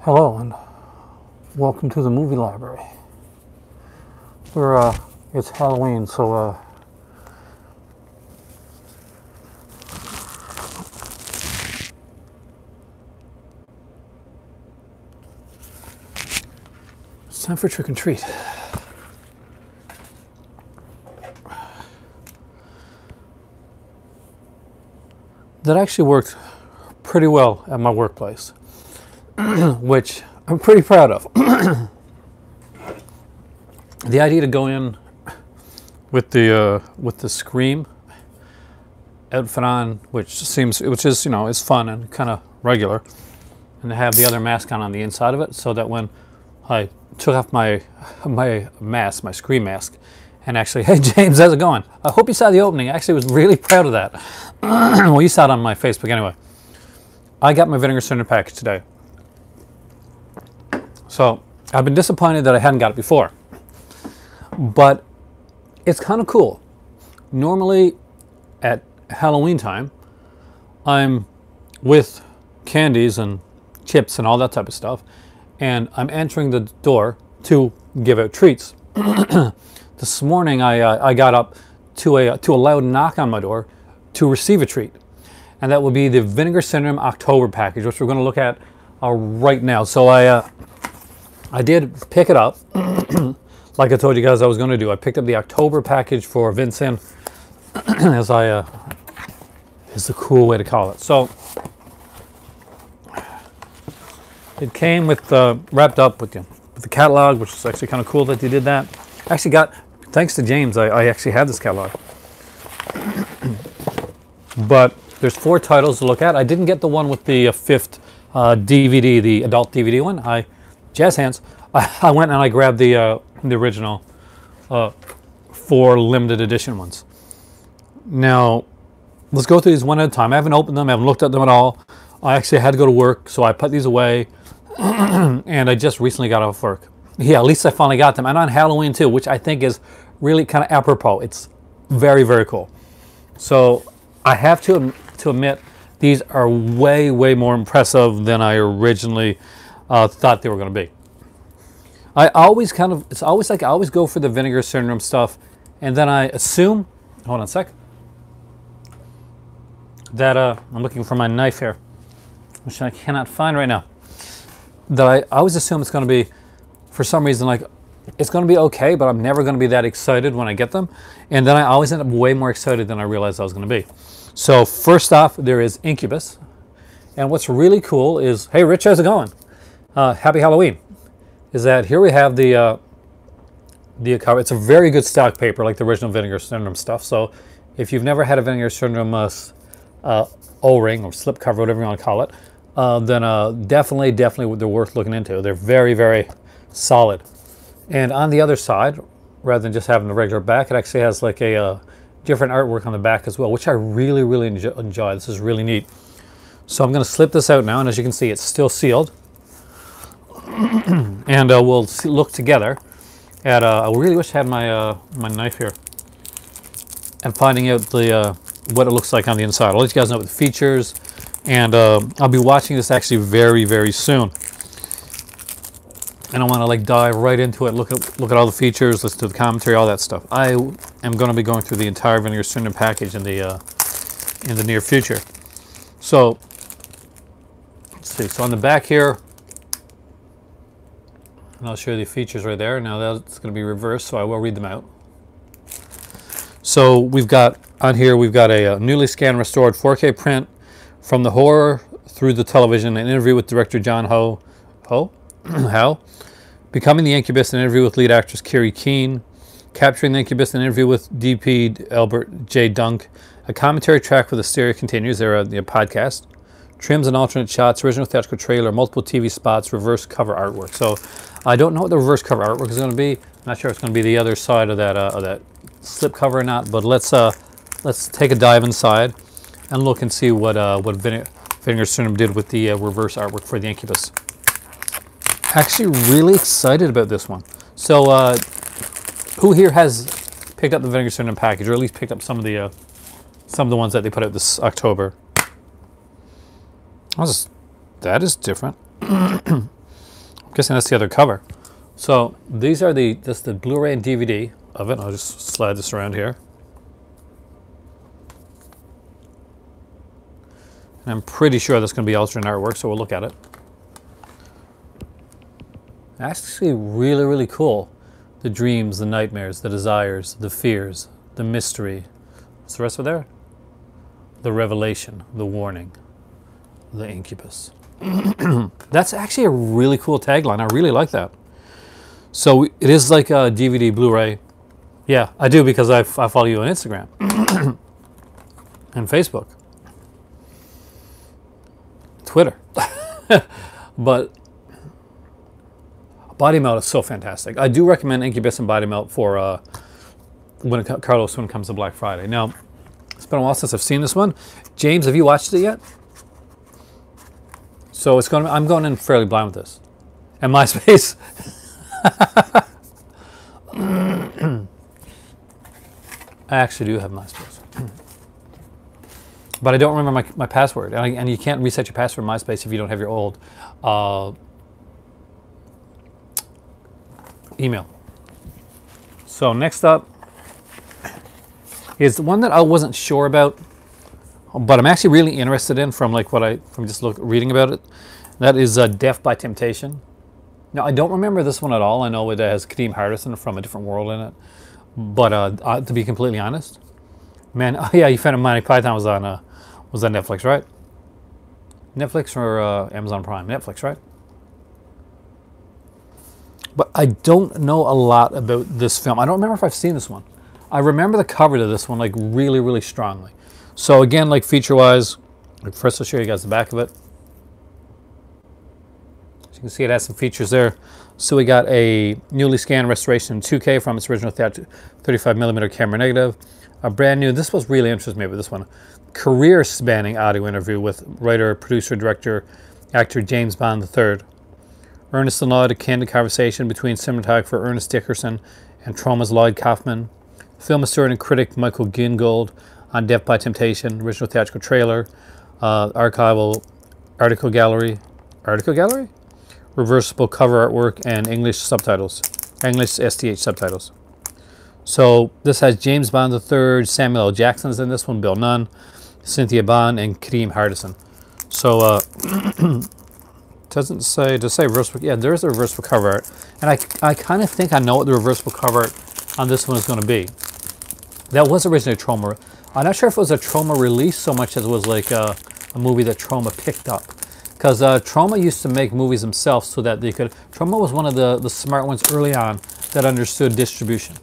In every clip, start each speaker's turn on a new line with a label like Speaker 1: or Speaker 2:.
Speaker 1: Hello and welcome to the movie library. It's Halloween, so it's time for trick and treat. That actually worked pretty well at my workplace, which I'm pretty proud of. The idea to go in with the Scream outfit on, which is is fun and kind of regular, and to have the other mask on the inside of it, so that when I took off my mask, my Scream mask, and actually, hey James, how's it going? I hope you saw the opening. I actually was really proud of that. Well, you saw it on my Facebook anyway. I got my Vinegar Cinnamon package today. So I've been disappointed that I hadn't got it before, but it's kind of cool. Normally at Halloween time, I'm with candies and chips and all that type of stuff, and I'm entering the door to give out treats. This morning I got up to a loud knock on my door to receive a treat, and that will be the Vinegar Syndrome October package, which we're going to look at right now. So I did pick it up, like I told you guys I was going to do. I picked up the October package for Vincent, is the cool way to call it. So it came with wrapped up with the catalog, which is actually kind of cool that they did that. I actually got, thanks to James, I actually have this catalog. But there's 4 titles to look at. I didn't get the one with the 5th DVD, the adult DVD one. Jazz hands. I went and I grabbed the original 4 limited edition ones. Now, let's go through these one at a time. I haven't opened them. I haven't looked at them at all. I actually had to go to work, so I put these away. And I just recently got off work. Yeah, at least I finally got them. And on Halloween too, which I think is really kind of apropos. It's very, very cool. So I have to admit, these are way, way more impressive than I originally thought they were going to be. It's always like I always go for the Vinegar Syndrome stuff, and then I assume, hold on a sec, that I'm looking for my knife here, which I cannot find right now. That I always assume it's going to be, for some reason, like it's going to be okay, but I'm never going to be that excited when I get them, and then I always end up way more excited than I realized I was going to be. So first off, there is Incubus, and what's really cool is, hey Rich, how's it going? Happy Halloween. Is that here we have the cover. It's a very good stock paper, like the original Vinegar Syndrome stuff. So if you've never had a Vinegar Syndrome O-ring or slip cover, whatever you want to call it, then definitely they're worth looking into. They're very, very solid. And on the other side, rather than just having the regular back, it actually has like a different artwork on the back as well, which I really, really enjoy. This is really neat. So I'm going to slip this out now, and as you can see, it's still sealed. And we'll look together at, I really wish I had my my knife here, and finding out what it looks like on the inside. I'll let you guys know the features, and I'll be watching this actually very, very soon. And I want to like dive right into it, look at all the features, listen to the commentary, all that stuff. I am going to be going through the entire Vinegar Syndrome package in the near future. So let's see. So on the back here, and I'll show you the features right there. Now that's going to be reversed, so I will read them out. So we've got on here, we've got a newly scanned, restored 4K print from the horror through the television, an interview with director John Howe, Becoming the Incubus, an interview with lead actress Carrie Keane, Capturing the Incubus, an interview with DP Albert J. Dunk, a commentary track for the Stereo Continues, the podcast, trims and alternate shots, original theatrical trailer, multiple TV spots, reverse cover artwork. So I don't know what the reverse cover artwork is going to be. I'm not sure if it's going to be the other side of that slip cover or not. But let's take a dive inside and look and see what Vinegar Syndrome did with the reverse artwork for the Incubus. Actually, really excited about this one. So who here has picked up the Vinegar Syndrome package, or at least picked up some of the ones that they put out this October? That is different. guessing that's the other cover. So these are that's the Blu-ray and DVD of it. I'll just slide this around here. And I'm pretty sure that's going to be alternate artwork, so we'll look at it. Actually really, really cool. The dreams, the nightmares, the desires, the fears, the mystery. What's the rest of there? The revelation, the warning, the incubus. That's actually a really cool tagline. I really like that. So it is like a DVD, Blu-ray. Yeah, I do, because I follow you on Instagram and Facebook, Twitter. But Body Melt is so fantastic. I do recommend Incubus and Body Melt for Carlos when it comes to Black Friday. Now, it's been a while since I've seen this one. James, have you watched it yet? So I'm going in fairly blind with this. And MySpace. I actually do have MySpace. But I don't remember my password. And you can't reset your password in MySpace if you don't have your old email. So next up is the one that I wasn't sure about, but I'm actually really interested in from just reading about it. That is Death by Temptation. Now I don't remember this one at all. I know it has Kadeem Hardison from A Different World in it, but to be completely honest, man, oh yeah, you found Monty Python was on Netflix, right? Netflix or Amazon Prime? Netflix, right? But I don't know a lot about this film. I don't remember if I've seen this one. I remember the cover to this one like really, really strongly. So again, like feature-wise, first I'll show you guys the back of it. As you can see, it has some features there. So we got a newly scanned restoration in 2K from its original 35mm camera negative. A brand new, this was really interesting me about this one, career-spanning audio interview with writer, producer, director, actor James Bond III. Ernest and Lloyd, a candid conversation between cinematographer Ernest Dickerson and Trauma's Lloyd Kaufman. Film historian and critic Michael Gingold on Death by Temptation, original theatrical trailer, archival article gallery, reversible cover artwork, and English subtitles, English STH subtitles. So this has James Bond III, Samuel L. Jackson's in this one, Bill Nunn, Cynthia Bond, and Kadeem Hardison. So doesn't say, does it say reversible? Yeah, there is a reversible cover art, and I kind of think I know what the reversible cover art on this one is going to be. That was originally Troma. I'm not sure if it was a Troma release so much as it was like a movie that Troma picked up. Because Troma used to make movies themselves so that they could... Troma was one of the smart ones early on that understood distribution.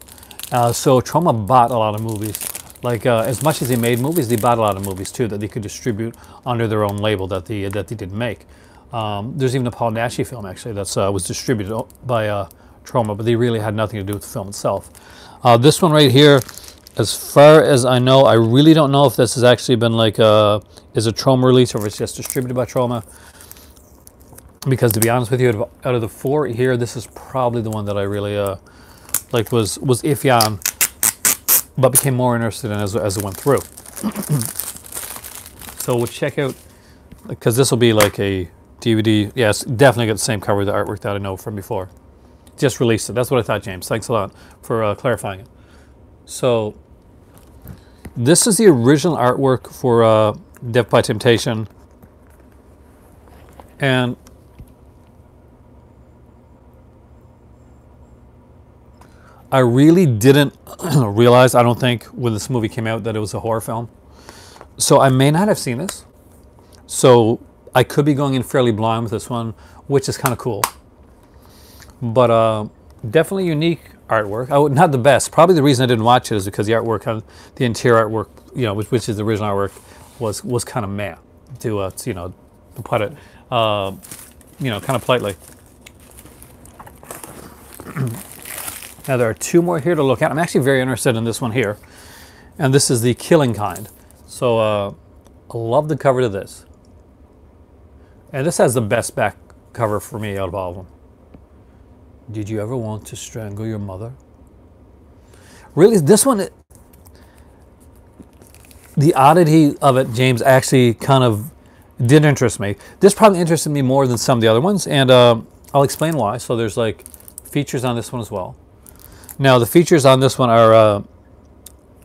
Speaker 1: So Troma bought a lot of movies. Like as much as they made movies, they bought a lot of movies too that they could distribute under their own label that they didn't make. There's even a Paul Naschy film actually that was distributed by Troma, but they really had nothing to do with the film itself. This one right here, as far as I know, I really don't know if this has actually been like is a Troma release or if it's just distributed by Troma. Because to be honest with you, out of the four here, this is probably the one that I really like was iffy on, but became more interested in as it went through. So we'll check out, because this will be like a DVD. Yes, definitely got the same cover, the artwork that I know from before. Just released it. That's what I thought, James. Thanks a lot for clarifying it. So this is the original artwork for Death by Temptation. And I really didn't realize, I don't think, when this movie came out that it was a horror film. So I may not have seen this. So I could be going in fairly blind with this one, which is kind of cool. But definitely unique artwork. Not the best. Probably the reason I didn't watch it is because the artwork, the interior artwork, you know, which is the original artwork, was kind of meh, to you know, to put it, you know, kind of politely. Now there are two more here to look at. I'm actually very interested in this one here, and this is The Killing Kind. So I love the cover to this, and this has the best back cover for me out of all of them. Did you ever want to strangle your mother? Really, this one, the oddity of it, James, actually kind of did interest me. This probably interested me more than some of the other ones, and I'll explain why. So there's like features on this one as well. Now the features on this one are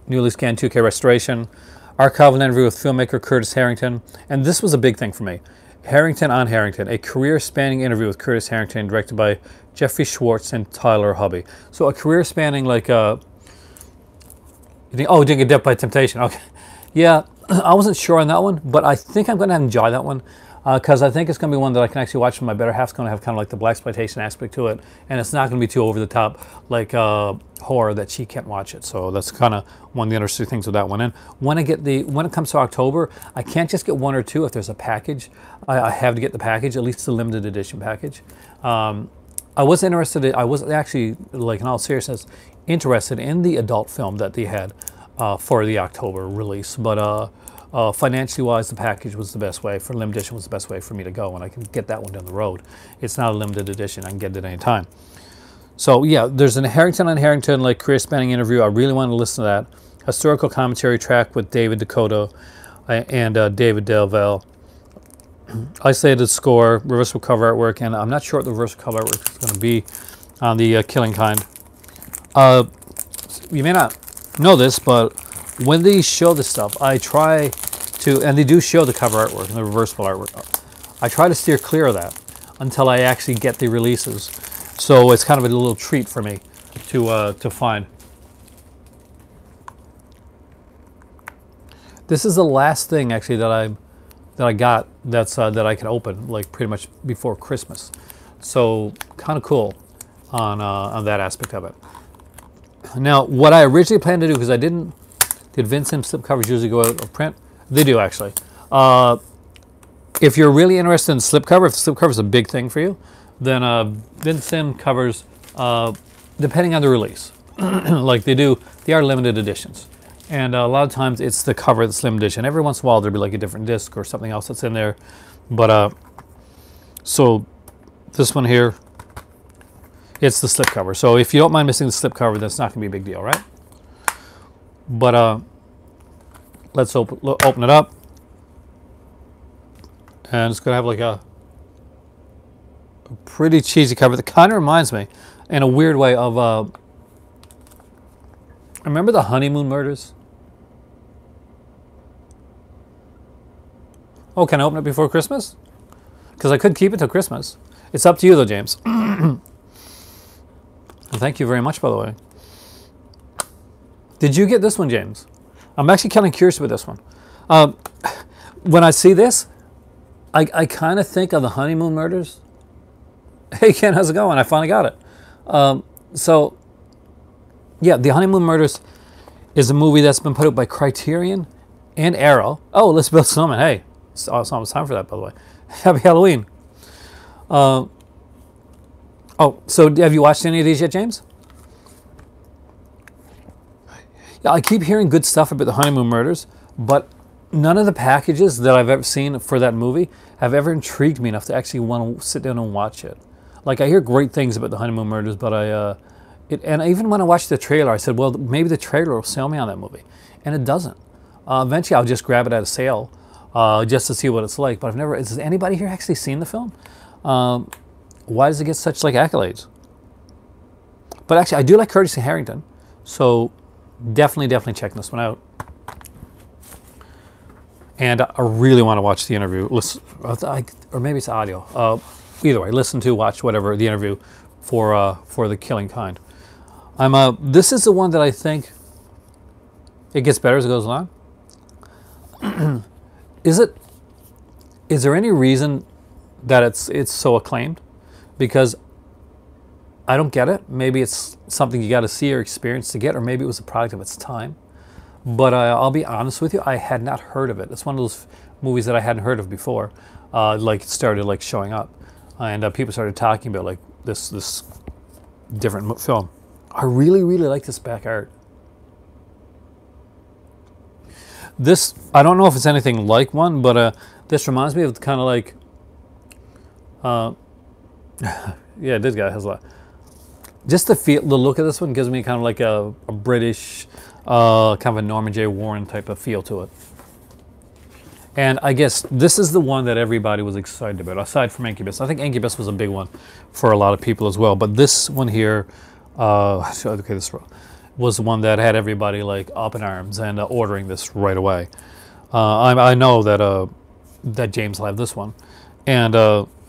Speaker 1: newly scanned 2K restoration, archival interview with filmmaker Curtis Harrington, and this was a big thing for me. Harrington on Harrington, a career-spanning interview with Curtis Harrington, directed by Jeffrey Schwartz and Tyler Hubby. So a career-spanning, like, you think, oh, didn't get Death by Temptation. Okay, yeah, I wasn't sure on that one, but I think I'm going to enjoy that one because I think it's going to be one that I can actually watch with my better half. It's going to have kind of like the blaxploitation aspect to it, and it's not going to be too over the top like horror that she can't watch it. So that's kind of one of the interesting things with that one. And when it comes to October, I can't just get one or two if there's a package. I have to get the package, at least the limited edition package. I was interested. I was actually, like in all seriousness, interested in the adult film that they had for the October release, but financially wise, the package was the best way. For limited edition was the best way for me to go, and I can get that one down the road. It's not a limited edition. I can get it at any time. So yeah, there's an Harrington on Harrington, like career-spanning interview. I really want to listen to that. Historical commentary track with David Dakota and David Delvell. Isolated score, reversible cover artwork, and I'm not sure what the reversible cover artwork is going to be on the Killing Kind. You may not know this, but when they show this stuff, I try to, and they do show the cover artwork and the reversible artwork. I try to steer clear of that until I actually get the releases. So it's kind of a little treat for me to find. This is the last thing actually that I got that's that I can open like pretty much before Christmas. So kind of cool on that aspect of it. Now, what I originally planned to do, because I did Vincent slipcovers usually go out of print? They do actually. If you're really interested in slipcover, if the slipcover is a big thing for you, then Vincent covers, depending on the release, like they are limited editions. And a lot of times it's the cover that's limited edition. Every once in a while there'll be like a different disc or something else that's in there. But so this one here, it's the slipcover. So if you don't mind missing the slipcover, that's not going to be a big deal, right? But let's open it up. And it's going to have like a pretty cheesy cover that kind of reminds me in a weird way of remember the Honeymoon Murders? Oh, can I open it before Christmas? Because I could keep it till Christmas. It's up to you though, James. Well, thank you very much, by the way. Did you get this one, James? I'm actually kind of curious about this one. When I see this, I kind of think of the Honeymoon Murders. Hey, Ken, how's it going? I finally got it. So, yeah, The Honeymoon Murders is a movie that's been put out by Criterion and Arrow. Oh, let's build snowman. Hey, it's almost time for that, by the way. Happy Halloween. Oh, so have you watched any of these yet, James? Yeah, I keep hearing good stuff about The Honeymoon Murders, but none of the packages that I've ever seen for that movie have ever intrigued me enough to actually want to sit down and watch it. Like, I hear great things about The Honeymoon Murders, but and even when I watched the trailer, I said, well, maybe the trailer will sell me on that movie. And it doesn't. Eventually, I'll just grab it at a sale just to see what it's like. But I've never, has anybody here actually seen the film? Why does it get such like accolades? But actually, I do like Curtis Harrington. So definitely checking this one out. And I really want to watch the interview. Listen, or maybe it's audio. Either way, watch whatever the interview for The Killing Kind. This is the one that I think it gets better as it goes along. Is there any reason that it's so acclaimed? Because I don't get it. Maybe it's something you got to see or experience to get, or maybe it was a product of its time. But I'll be honest with you, I had not heard of it. It's one of those movies that I hadn't heard of before. Like it started like showing up, and people started talking about like this different film. I really like this back art. This, I don't know if it's anything like one, but this reminds me of kind of like, yeah, this guy has a lot. Just the look of this one gives me kind of like a British, kind of a Norman J. Warren type of feel to it. And I guess this is the one that everybody was excited about, aside from Incubus. I think Incubus was a big one for a lot of people as well. But this one here, okay, this was the one that had everybody like up in arms and ordering this right away. I know that that James will have this one, and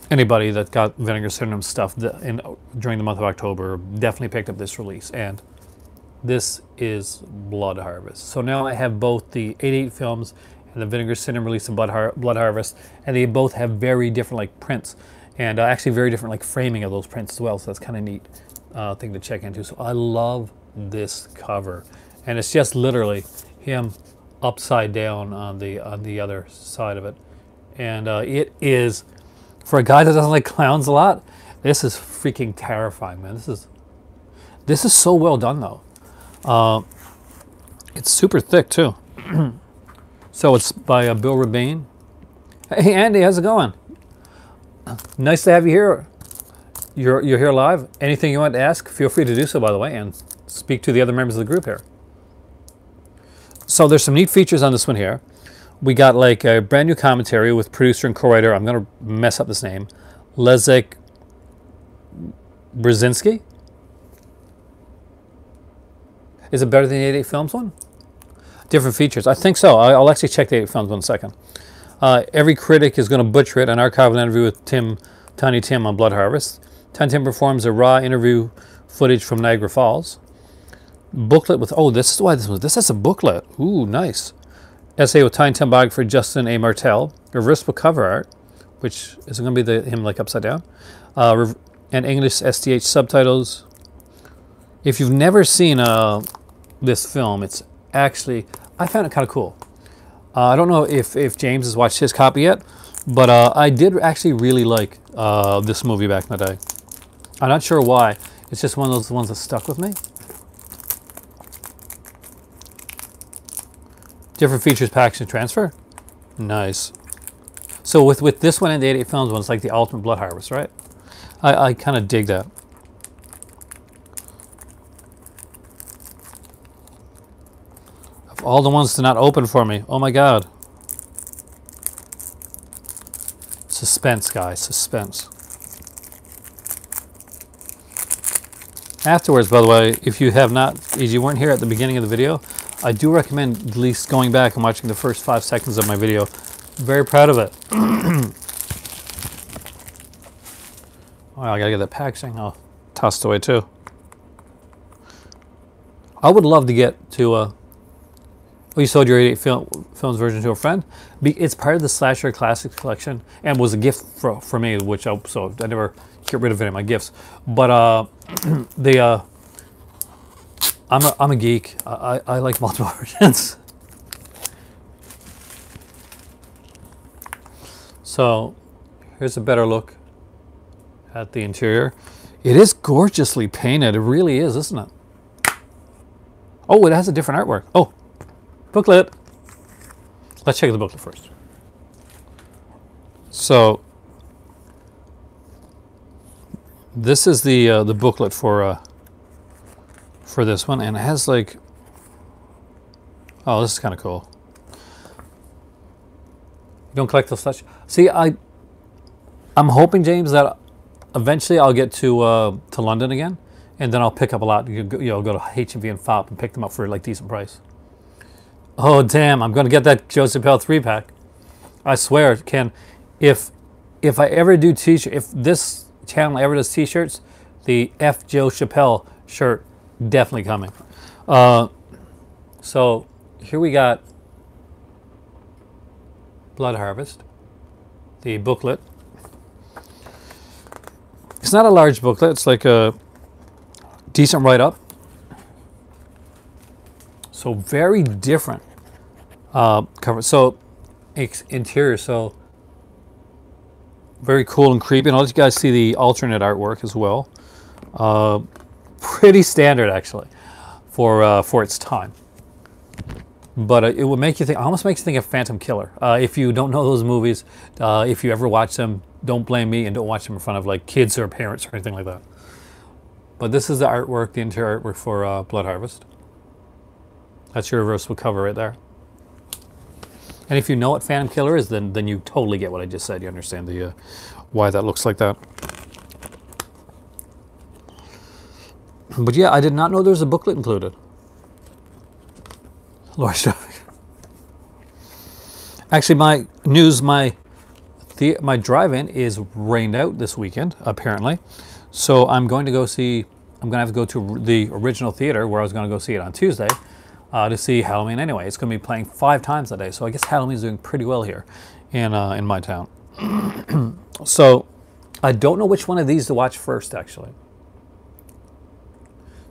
Speaker 1: anybody that got Vinegar Syndrome stuff during the month of October definitely picked up this release. And this is Blood Harvest. So now I have both the 88 films and the Vinegar Syndrome release of Blood Harvest, and they both have very different like prints, and actually very different like framing of those prints as well. So that's kind of neat thing to check into. So I love this cover, and it's just literally him upside down on the other side of it, and it is, for a guy that doesn't like clowns a lot, this is freaking terrifying, man. This is so well done though. It's super thick too. So it's by Bill Rabane. Hey Andy, how's it going? Nice to have you here. You're here live. Anything you want to ask, feel free to do so, by the way, and speak to the other members of the group here. So there's some neat features on this one here. We got like a brand new commentary with producer and co-writer, I'm going to mess up this name, Leszek Brzezinski. Is it better than the 88 Films one? Different features. I think so. I'll actually check the 88 Films one second. Every critic is going to butcher it. An archival interview with Tiny Tim on Blood Harvest. Tiny Tim performs a raw interview footage from Niagara Falls. Booklet with, oh, this is why this is a booklet. Ooh, nice. Essay with Tiny Tim biographer Justin A. Martell. Reversible cover art, which is going to be him like upside down. And English STH subtitles. If you've never seen this film, it's actually, I found it kind of cool. I don't know if James has watched his copy yet, but I did actually really like this movie back in the day. I'm not sure why. It's just one of those ones that stuck with me. Different features, package, and transfer. Nice. So with this one and the 88 Films one, it's like the ultimate Blood Harvest, right? I kind of dig that. Of all the ones to not open for me, oh my God. Suspense, guys, suspense. Afterwards, by the way, if you have not, if you weren't here at the beginning of the video, I do recommend at least going back and watching the first 5 seconds of my video. Very proud of it. Oh, I gotta get that packaging. Oh, tossed away too. I would love to get to. Oh, you sold your 88 Films version to a friend. It's part of the Slasher Classics collection and was a gift for me, which so I never get rid of any of my gifts. But I'm a geek. I like multiple versions. So here's a better look at the interior. It is gorgeously painted. It really is, isn't it? Oh, it has a different artwork. Oh, booklet. Let's check the booklet first. So this is the booklet for this one, and it has like, oh, this is kind of cool. You don't collect those such. See, I'm hoping, James, that eventually I'll get to London again, and then I'll pick up a lot. You know, go to H&V and FOP and pick them up for like decent price. Oh damn! I'm gonna get that Joe Chappelle 3-pack. I swear, Ken. If I ever do t-shirt, if this channel ever does t-shirts, the F Joe Chappelle shirt definitely coming. So here we got Blood Harvest, the booklet. It's not a large booklet. It's like a decent write-up. So very different cover. So interior, so very cool and creepy. And I'll let you guys see the alternate artwork as well. Pretty standard actually for its time. But it would make you think, almost makes you think of Phantom Killer. If you don't know those movies, if you ever watch them, don't blame me and don't watch them in front of like kids or parents or anything like that. But this is the artwork, the interior artwork for Blood Harvest. That's your reversible cover right there. And if you know what Phantom Killer is, then you totally get what I just said. You understand the why that looks like that. But yeah, I did not know there was a booklet included. Lord Traffic. Actually, my news, my drive-in is rained out this weekend, apparently. So I'm going to go see, I'm going to have to go to the original theater where I was going to go see it on Tuesday to see Halloween anyway. It's going to be playing 5 times a day. So I guess Halloween's doing pretty well here in my town. So I don't know which one of these to watch first, actually.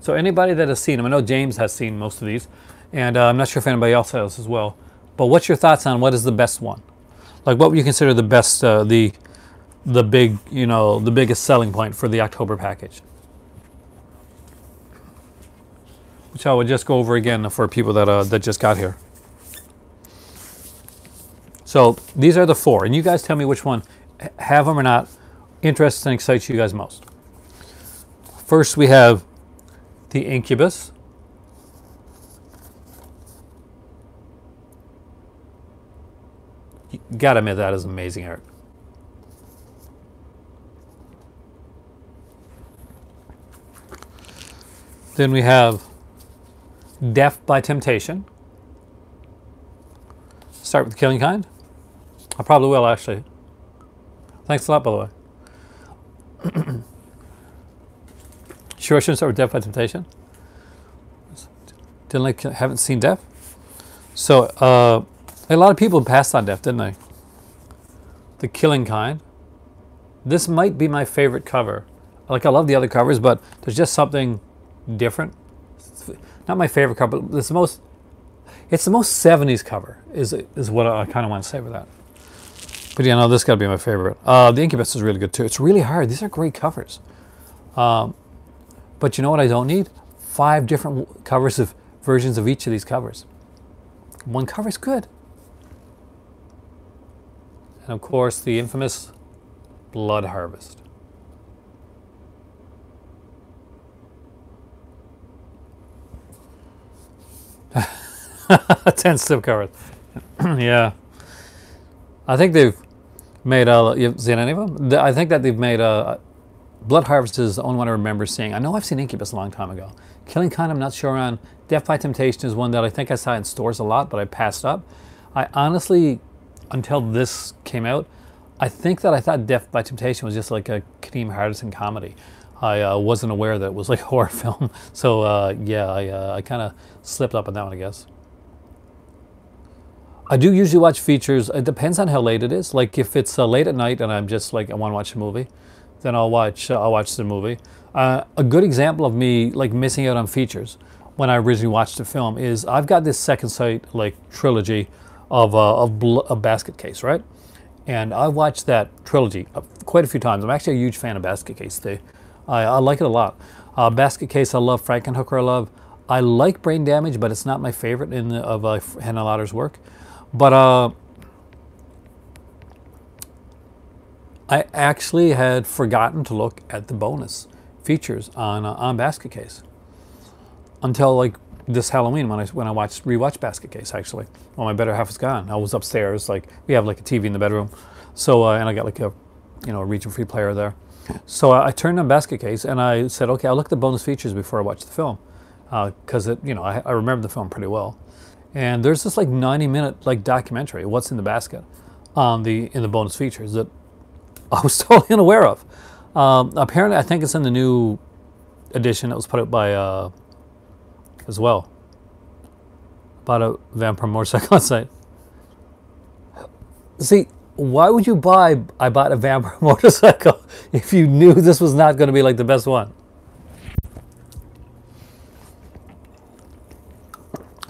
Speaker 1: So anybody that has seen them, I know James has seen most of these, and I'm not sure if anybody else has as well. But what's your thoughts on what is the best one? Like, what would you consider the best, the big, you know, the biggest selling point for the October package? Which I would just go over again for people that that just got here. So these are the 4, and you guys tell me which one, have them or not, interests and excites you guys most. First, we have the Incubus. You gotta admit that is amazing art. Then we have Death by Temptation. Start with the Killing Kind. I probably will, actually. Thanks a lot, by the way. Sure I shouldn't start with Death by Temptation? Haven't seen Death? So, a lot of people passed on Death, didn't they? The Killing Kind. This might be my favorite cover. Like, I love the other covers, but there's just something different. Not my favorite cover, but it's the most 70s cover, is what I kind of want to say with that. But yeah, no, this got to be my favorite. The Incubus is really good too. It's really hard. These are great covers. But you know what I don't need? 5 different covers of versions of each of these covers. One cover is good. And of course, the infamous Blood Harvest. Ten slip covers. Yeah. I think they've made, you've seen any of them? I think that they've made, Blood Harvest is the only one I remember seeing. I know I've seen Incubus a long time ago. Killing Kind, I'm not sure on. Death by Temptation is one that I think I saw in stores a lot, but I passed up. I honestly, until this came out, I think that I thought Death by Temptation was just like a Kadeem Hardison comedy. I wasn't aware that it was like a horror film. So yeah, I kind of slipped up on that one, I guess. I do usually watch features. It depends on how late it is. Like if it's late at night and I'm just like, I want to watch a movie, then I'll watch the movie. A good example of me like missing out on features when I originally watched the film is I've got this Second Sight like trilogy of Basket Case, right? And I watched that trilogy quite a few times. I'm actually a huge fan of Basket Case. I like it a lot. Basket Case, I love. Frankenhooker, I like Brain Damage, but it's not my favorite of Hannah Lauder's work. But I actually had forgotten to look at the bonus features on Basket Case until like this Halloween when I rewatched Basket Case. Actually, well, my better half is gone. I was upstairs. Like we have like a TV in the bedroom, so and I got like a region-free player there. So I turned on Basket Case and I said, okay, I'll look at the bonus features before I watch the film because I remember the film pretty well. And there's this like 90-minute like documentary, What's in the Basket, in the bonus features that I was totally unaware of. Apparently, I think it's in the new edition that was put out by as well. About a vampire motorcycle site. See, why would you I bought a vampire motorcycle if you knew this was not going to be like the best one?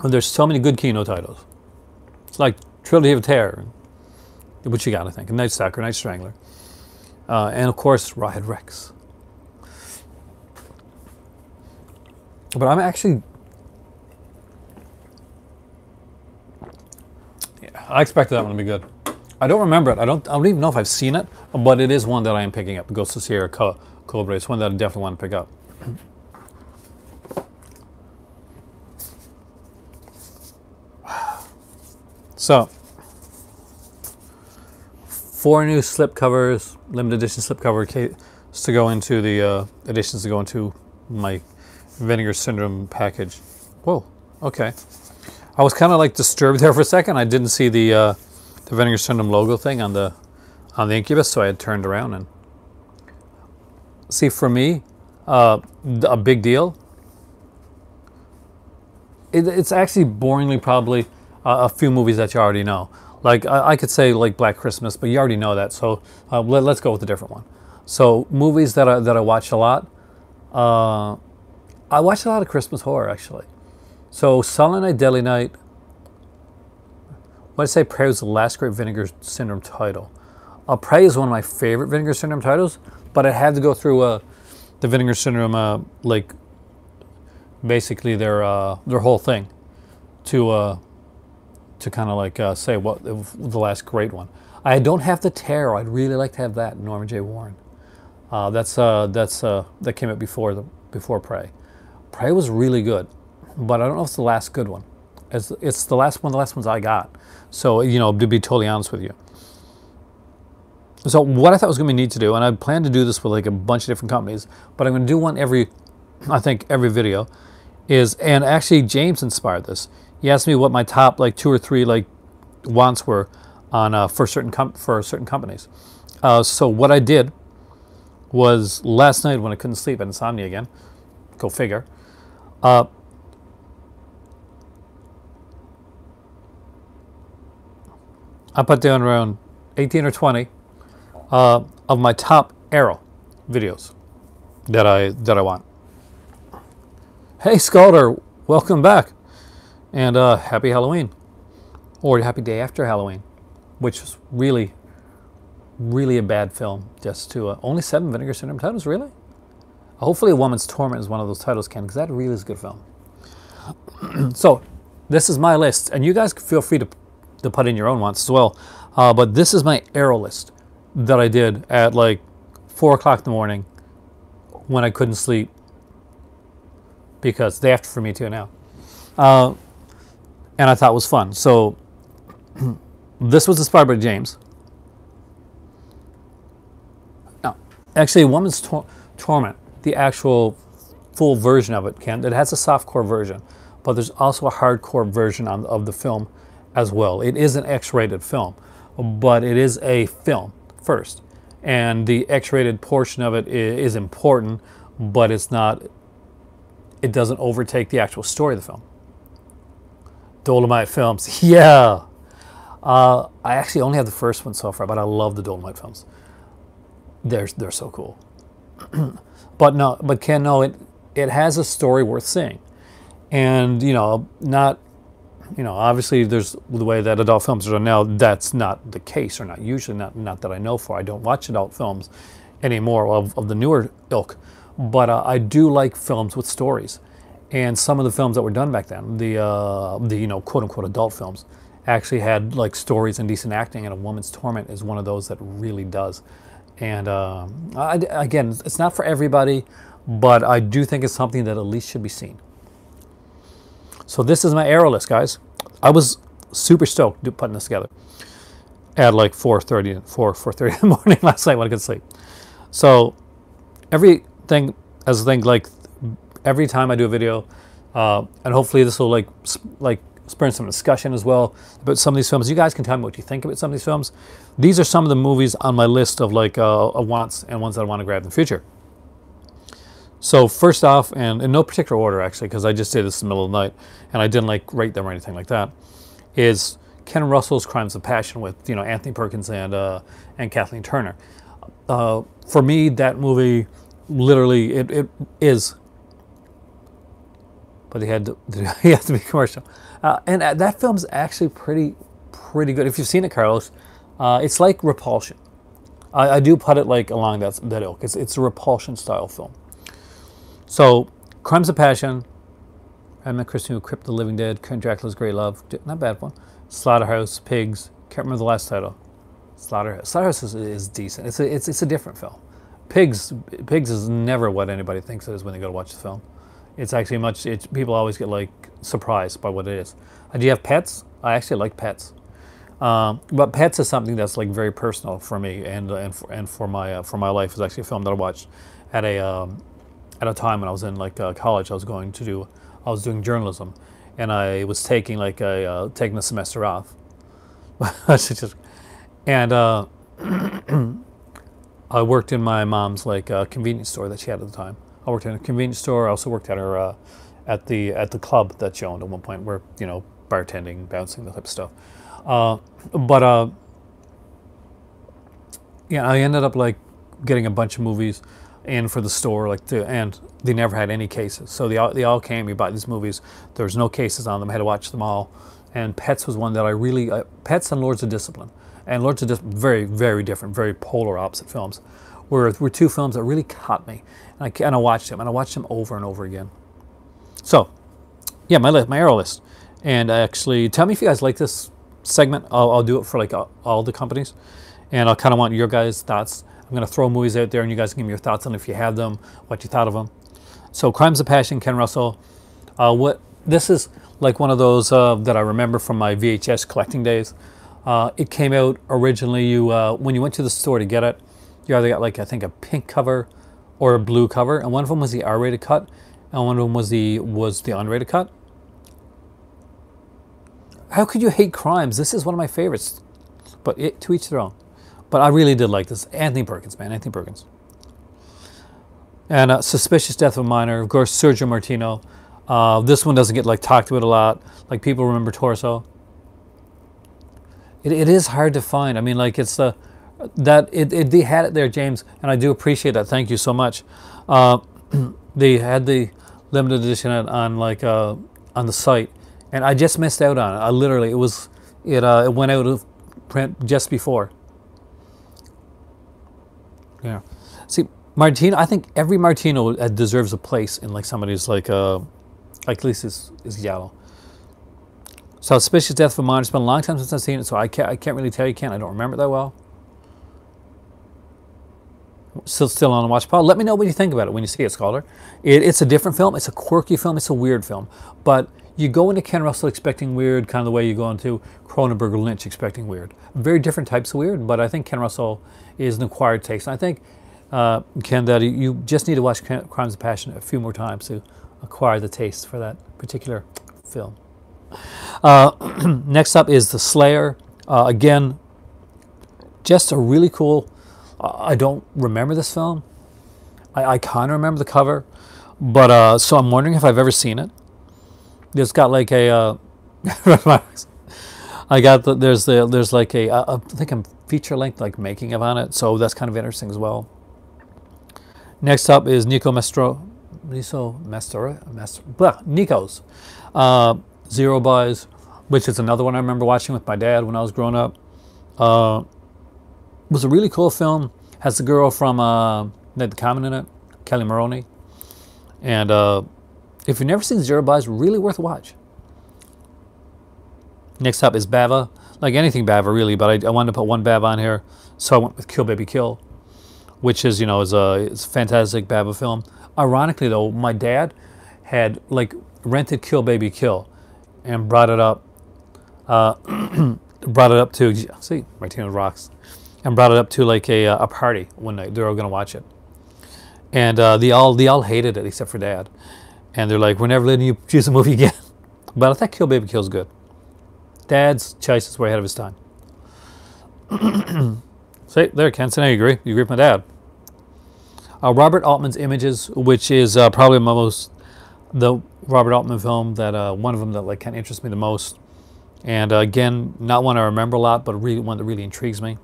Speaker 1: And there's so many good Kino titles. It's like Trilogy of Terror, which you got, I think, Night Stalker, Night Strangler, and of course Rawhead Rex. But I'm actually, I expected that one to be good. I don't remember it. I don't even know if I've seen it, but it is one that I am picking up. Ghost of Sierra Cobra. It's one that I definitely want to pick up. So, 4 new slipcovers, limited edition slipcover case to go into the editions to go into my Vinegar Syndrome package. Whoa, okay. I was kind of like disturbed there for a second. I didn't see the Vinegar Syndrome logo thing on the Incubus, so I had turned around and see. For me, a big deal. It's actually boringly probably a few movies that you already know. Like I could say like Black Christmas, but you already know that. So let's go with a different one. So movies that I watch a lot. I watch a lot of Christmas horror actually. So Silent Night, Deadly Night. When I say Prey was the last great Vinegar Syndrome title. Prey is one of my favorite Vinegar Syndrome titles, but I had to go through the Vinegar Syndrome like basically their whole thing to kind of like say what the last great one. I don't have the Terror. I'd really like to have that. Norman J. Warren. That came out before Prey. Prey was really good, but I don't know if it's the last good one. It's the last one. The last ones I got. So to be totally honest with you. So what I thought was going to be neat to do, and I plan to do this with like a bunch of different companies, but I'm going to do one every video, and actually James inspired this. He asked me what my top like 2 or 3 like wants were on for certain companies. So what I did was last night when I couldn't sleep, insomnia again, go figure. I put down around 18 or 20 of my top Arrow videos that I want. Hey Scalder, welcome back, and happy Halloween, or happy day after Halloween, which was really a bad film. Just to only 7 Vinegar Syndrome titles, really. Hopefully, A Woman's Torment is one of those titles, Ken, because that really is a good film. So this is my list, and you guys feel free to put in your own ones as well. But this is my Arrow list that I did at like 4 o'clock in the morning when I couldn't sleep, because they have to for me too now. And I thought it was fun. So this was inspired by James. Now, actually, A Woman's Torment, the actual full version of it, Ken, it has a softcore version, but there's also a hardcore version of the film as well. It is an X-rated film, but it is a film first, and the X-rated portion of it is important, but it's not. It doesn't overtake the actual story of the film. Dolomite Films, yeah. I actually only have the first one so far, but I love the Dolomite films. They're so cool. But Ken, no, it has a story worth seeing, and obviously there's the way that adult films are done now. That's not the case, or not usually, not that I know for. I don't watch adult films anymore of the newer ilk, but I do like films with stories, and some of the films that were done back then, the quote unquote adult films, actually had like stories and decent acting, and A Woman's Torment is one of those that really does. And again, it's not for everybody, but I do think it's something that at least should be seen. So this is my Arrow list, guys. I was super stoked putting this together at like 4:30 in the morning last night when I could sleep. So everything like every time I do a video, and hopefully this will like spur some discussion as well about some of these films. You guys can tell me what you think about some of these films. These are some of the movies on my list of like wants and ones that I want to grab in the future. So first off, and in no particular order actually, because I just did this in the middle of the night and I didn't like rate them or anything like that, is Ken Russell's Crimes of Passion with Anthony Perkins and Kathleen Turner. For me, that movie literally it is. But he had to be commercial, and that film's actually pretty good. If you've seen it, Carlos, it's like Repulsion. I do put it like along that ilk. It's a Repulsion style film. So, Crimes of Passion, Edmund Christian, Crypt of the Living Dead, Count Dracula's Great Love, not bad one. Slaughterhouse, Pigs. Can't remember the last title. Slaughterhouse is decent. It's a different film. Pigs is never what anybody thinks it is when they go to watch the film. It's actually people always get like surprised by what it is. Do you have Pets? I actually like Pets. But Pets is something that's like very personal for me and for my life. It's actually a film that I watched at a time when I was in like college. I was doing journalism, and I was taking like taking the semester off. And I worked in my mom's like convenience store that she had at the time. I worked in a convenience store. I also worked at her at the club that she owned at one point, where bartending, bouncing, that type of stuff. Yeah, I ended up like getting a bunch of movies in for the store, and they never had any cases. So they all came. You bought these movies. There was no cases on them. I had to watch them all. And Pets was one that I really Pets and Lords of Discipline. And Lords of Discipline, very, very different, very polar opposite films, were two films that really caught me. And I watched them, and I watched them over and over again. So, yeah, my arrow list. And actually, tell me if you guys like this segment. I'll do it for like all the companies, and I'll kind of want your guys' thoughts. I'm going to throw movies out there, and you guys can give me your thoughts on if you have them, what you thought of them. So, Crimes of Passion, Ken Russell. This is like one of those that I remember from my VHS collecting days. It came out originally. When you went to the store to get it, you either got like I think a pink cover or a blue cover, and one of them was the R-rated cut, and one of them was the unrated cut. How could you hate Crimes? This is one of my favorites, but to each their own. But I really did like this. Anthony Perkins, man, Anthony Perkins. And Suspicious Death of a Minor, of course, Sergio Martino. This one doesn't get like talked about a lot. Like people remember Torso. It is hard to find. I mean, like it's they had it there, James, and I do appreciate that. Thank you so much. They had the limited edition on the site, and I just missed out on it. I literally it went out of print just before. Yeah, see, Martino. I think every Martino deserves a place in like somebody's like at least is yellow. So, Suspicious Death of a Minor. It's been a long time since I've seen it, so I can't really tell you. I don't remember it that well. Still on the watch pile. Let me know what you think about it when you see it, Scholar. It's a different film. It's a quirky film. It's a weird film. But you go into Ken Russell expecting weird, kind of the way you go into Cronenberg or Lynch expecting weird. Very different types of weird, but I think Ken Russell is an acquired taste. And I think, Ken, that you just need to watch Crimes of Passion a few more times to acquire the taste for that particular film. Next up is The Slayer. Again, just a really cool. I don't remember this film. I kind of remember the cover, but so I'm wondering if I've ever seen it. It's got like a. There's like I think a feature length like making of on it, so that's kind of interesting as well. Next up is Nikos. Zero Buys, which is another one I remember watching with my dad when I was growing up. Was a really cool film. Has the girl from Ned Common in it, Kelly Maroney. And if you've never seen Zero Buys, really worth a watch. Next up is Bava. Like anything Bava, really, but I wanted to put one Bava on here, so I went with Kill Baby Kill, which is it's a fantastic Bava film. Ironically, though, my dad had like rented Kill Baby Kill and brought it up to see Martino rocks, and brought it up to like a party one night. They're all gonna watch it, and they all hated it except for Dad, and they're like, "We're never letting you choose a movie again." But I thought Kill Baby Kill's good. Dad's choice is way ahead of his time. See there, Ken. So now you agree. You agree with my dad. Robert Altman's Images, which is probably the Robert Altman film that one of them that like kind of interests me the most, and again, not one I remember a lot, but really one that really intrigues me.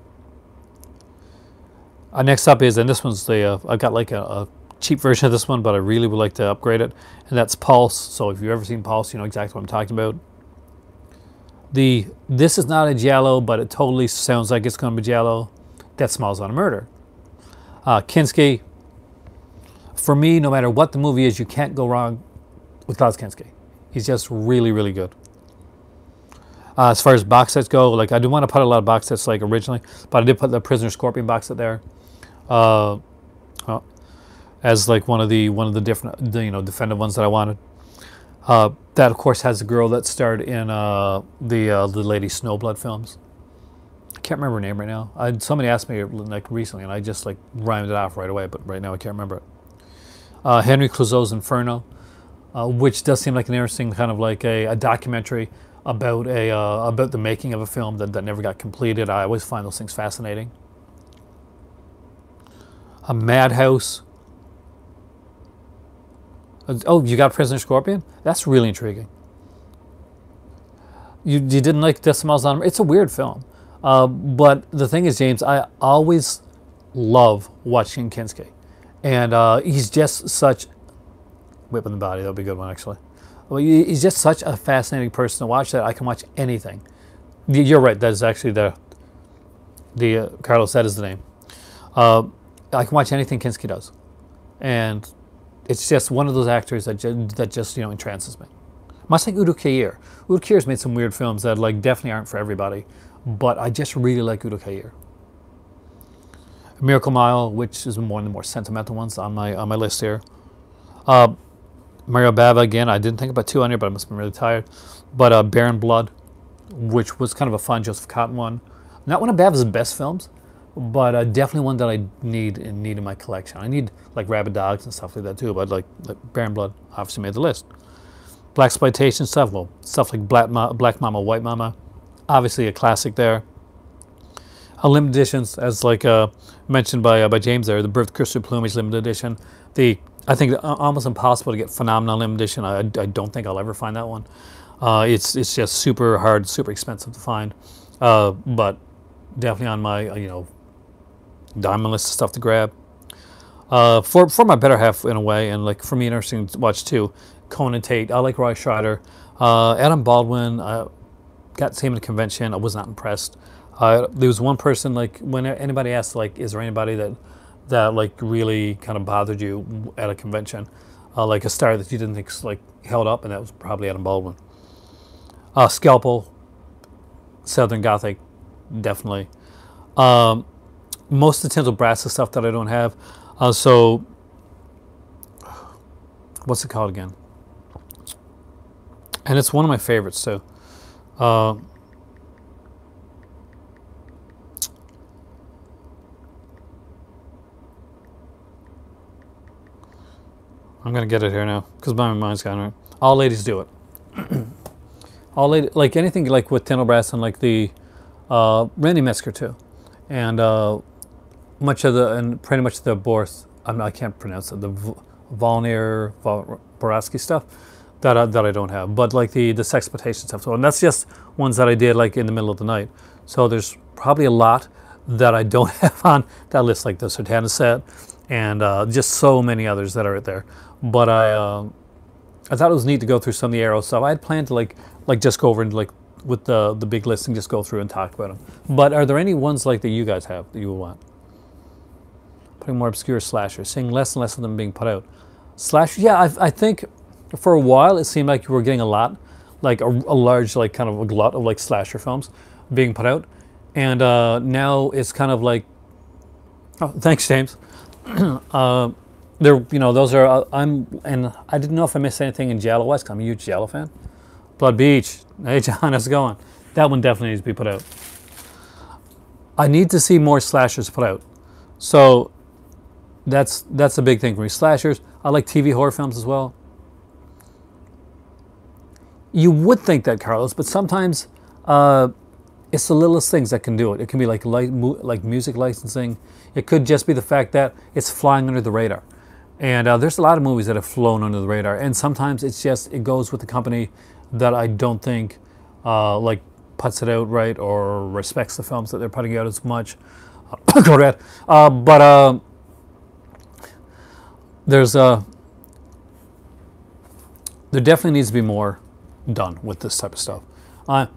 Speaker 1: Next up is, and this one's I got like a cheap version of this one, but I really would like to upgrade it, and that's Pulse. So if you've ever seen Pulse, you know exactly what I'm talking about. This is not a giallo, but it totally sounds like it's going to be giallo. Death Smiles on a Murder. Kinski. For me, no matter what the movie is, you can't go wrong with Klaus Kinski. He's just really, really good. As far as box sets go, like I didn't want to put a lot of box sets like originally, but I did put the Prisoner Scorpion box set there, as like one of the different definitive ones that I wanted. That of course has a girl that starred in the Lady Snowblood films. can't remember her name right now. Somebody asked me like recently, and I just like rhymed it off right away, but right now I can't remember it. Henry Clouseau's Inferno, which does seem like an interesting kind of like a documentary about about the making of a film that never got completed. I always find those things fascinating. A Madhouse. Oh, you got Prisoner Scorpion? That's really intriguing. You didn't like Decimals on? It's a weird film. But the thing is, James, I always love watching Kinski. And he's just such... Whipping the Body, that would be a good one, actually. Well, he's just such a fascinating person to watch that I can watch anything. You're right, that is actually the Carlos, that is the name. I can watch anything Kinski does. And it's just one of those actors that just you know, entrances me. Much like Udo Kier. Udo Kier's made some weird films that like definitely aren't for everybody, but I just really like Udo Kier. Miracle Mile, which is one of the more sentimental ones on my list here. Mario Bava, again, I didn't think about 200, but I must have been really tired. But Baron Blood, which was kind of a fun Joseph Cotten one. Not one of Bava's best films, but definitely one that I need in my collection. I need like Rabid Dogs and stuff like that too, but like Baron Blood obviously made the list. Blaxploitation stuff, well, stuff like Black Mama, White Mama, obviously a classic there. Limited editions, as like mentioned by James there, the Birth of Crystal Plumage limited edition. I think almost impossible to get Phenomenon limited edition. I don't think I'll ever find that one. It's just super hard, super expensive to find, but definitely on my diamond list of stuff to grab. For my better half in a way, and like for me interesting to watch too. Conan Tate, I like Roy Scheider. Adam Baldwin, got to see him at a convention. I was not impressed. There was one person, like when anybody asked, like, is there anybody that like really kind of bothered you at a convention, like a star that you didn't think like held up, and that was probably Adam Baldwin. Scalpel, Southern Gothic, definitely. Most of the Tinsel Brass is stuff that I don't have. So, what's it called again? And it's one of my favorites too. I'm gonna get it here now because my mind's gone right. All Ladies Do It. All ladies, like anything like with Tinsel Brass and like the Randy Metzger too, and pretty much the Borth. I can't pronounce it. The Volnir Borowski stuff. That I don't have, but like the sexploitation stuff. So, and that's just ones that I did like in the middle of the night. So there's probably a lot that I don't have on that list, like the Sertana set, and just so many others that are out there. But I thought it was neat to go through some of the Arrow stuff. I had planned to like just go over and like with the big list and just go through and talk about them. But are there any ones like that you guys have that you would want? Putting more obscure slashers, seeing less and less of them being put out. Slasher, yeah, I think. For a while, it seemed like you were getting a lot, like a large, like kind of a glut of like slasher films being put out, and now it's kind of like, oh, thanks, James. Those are and I didn't know if I missed anything in Giallo West. I'm a huge Giallo fan. Blood Beach, hey John, how's it going? That one definitely needs to be put out. I need to see more slashers put out, so that's a big thing for me. Slashers. I like TV horror films as well. You would think that, Carlos, but sometimes it's the littlest things that can do it. It can be like music licensing. It could just be the fact that it's flying under the radar. And there's a lot of movies that have flown under the radar. And sometimes it goes with the company that I don't think like puts it out right or respects the films that they're putting out as much. Go ahead. But there definitely needs to be more done with this type of stuff. I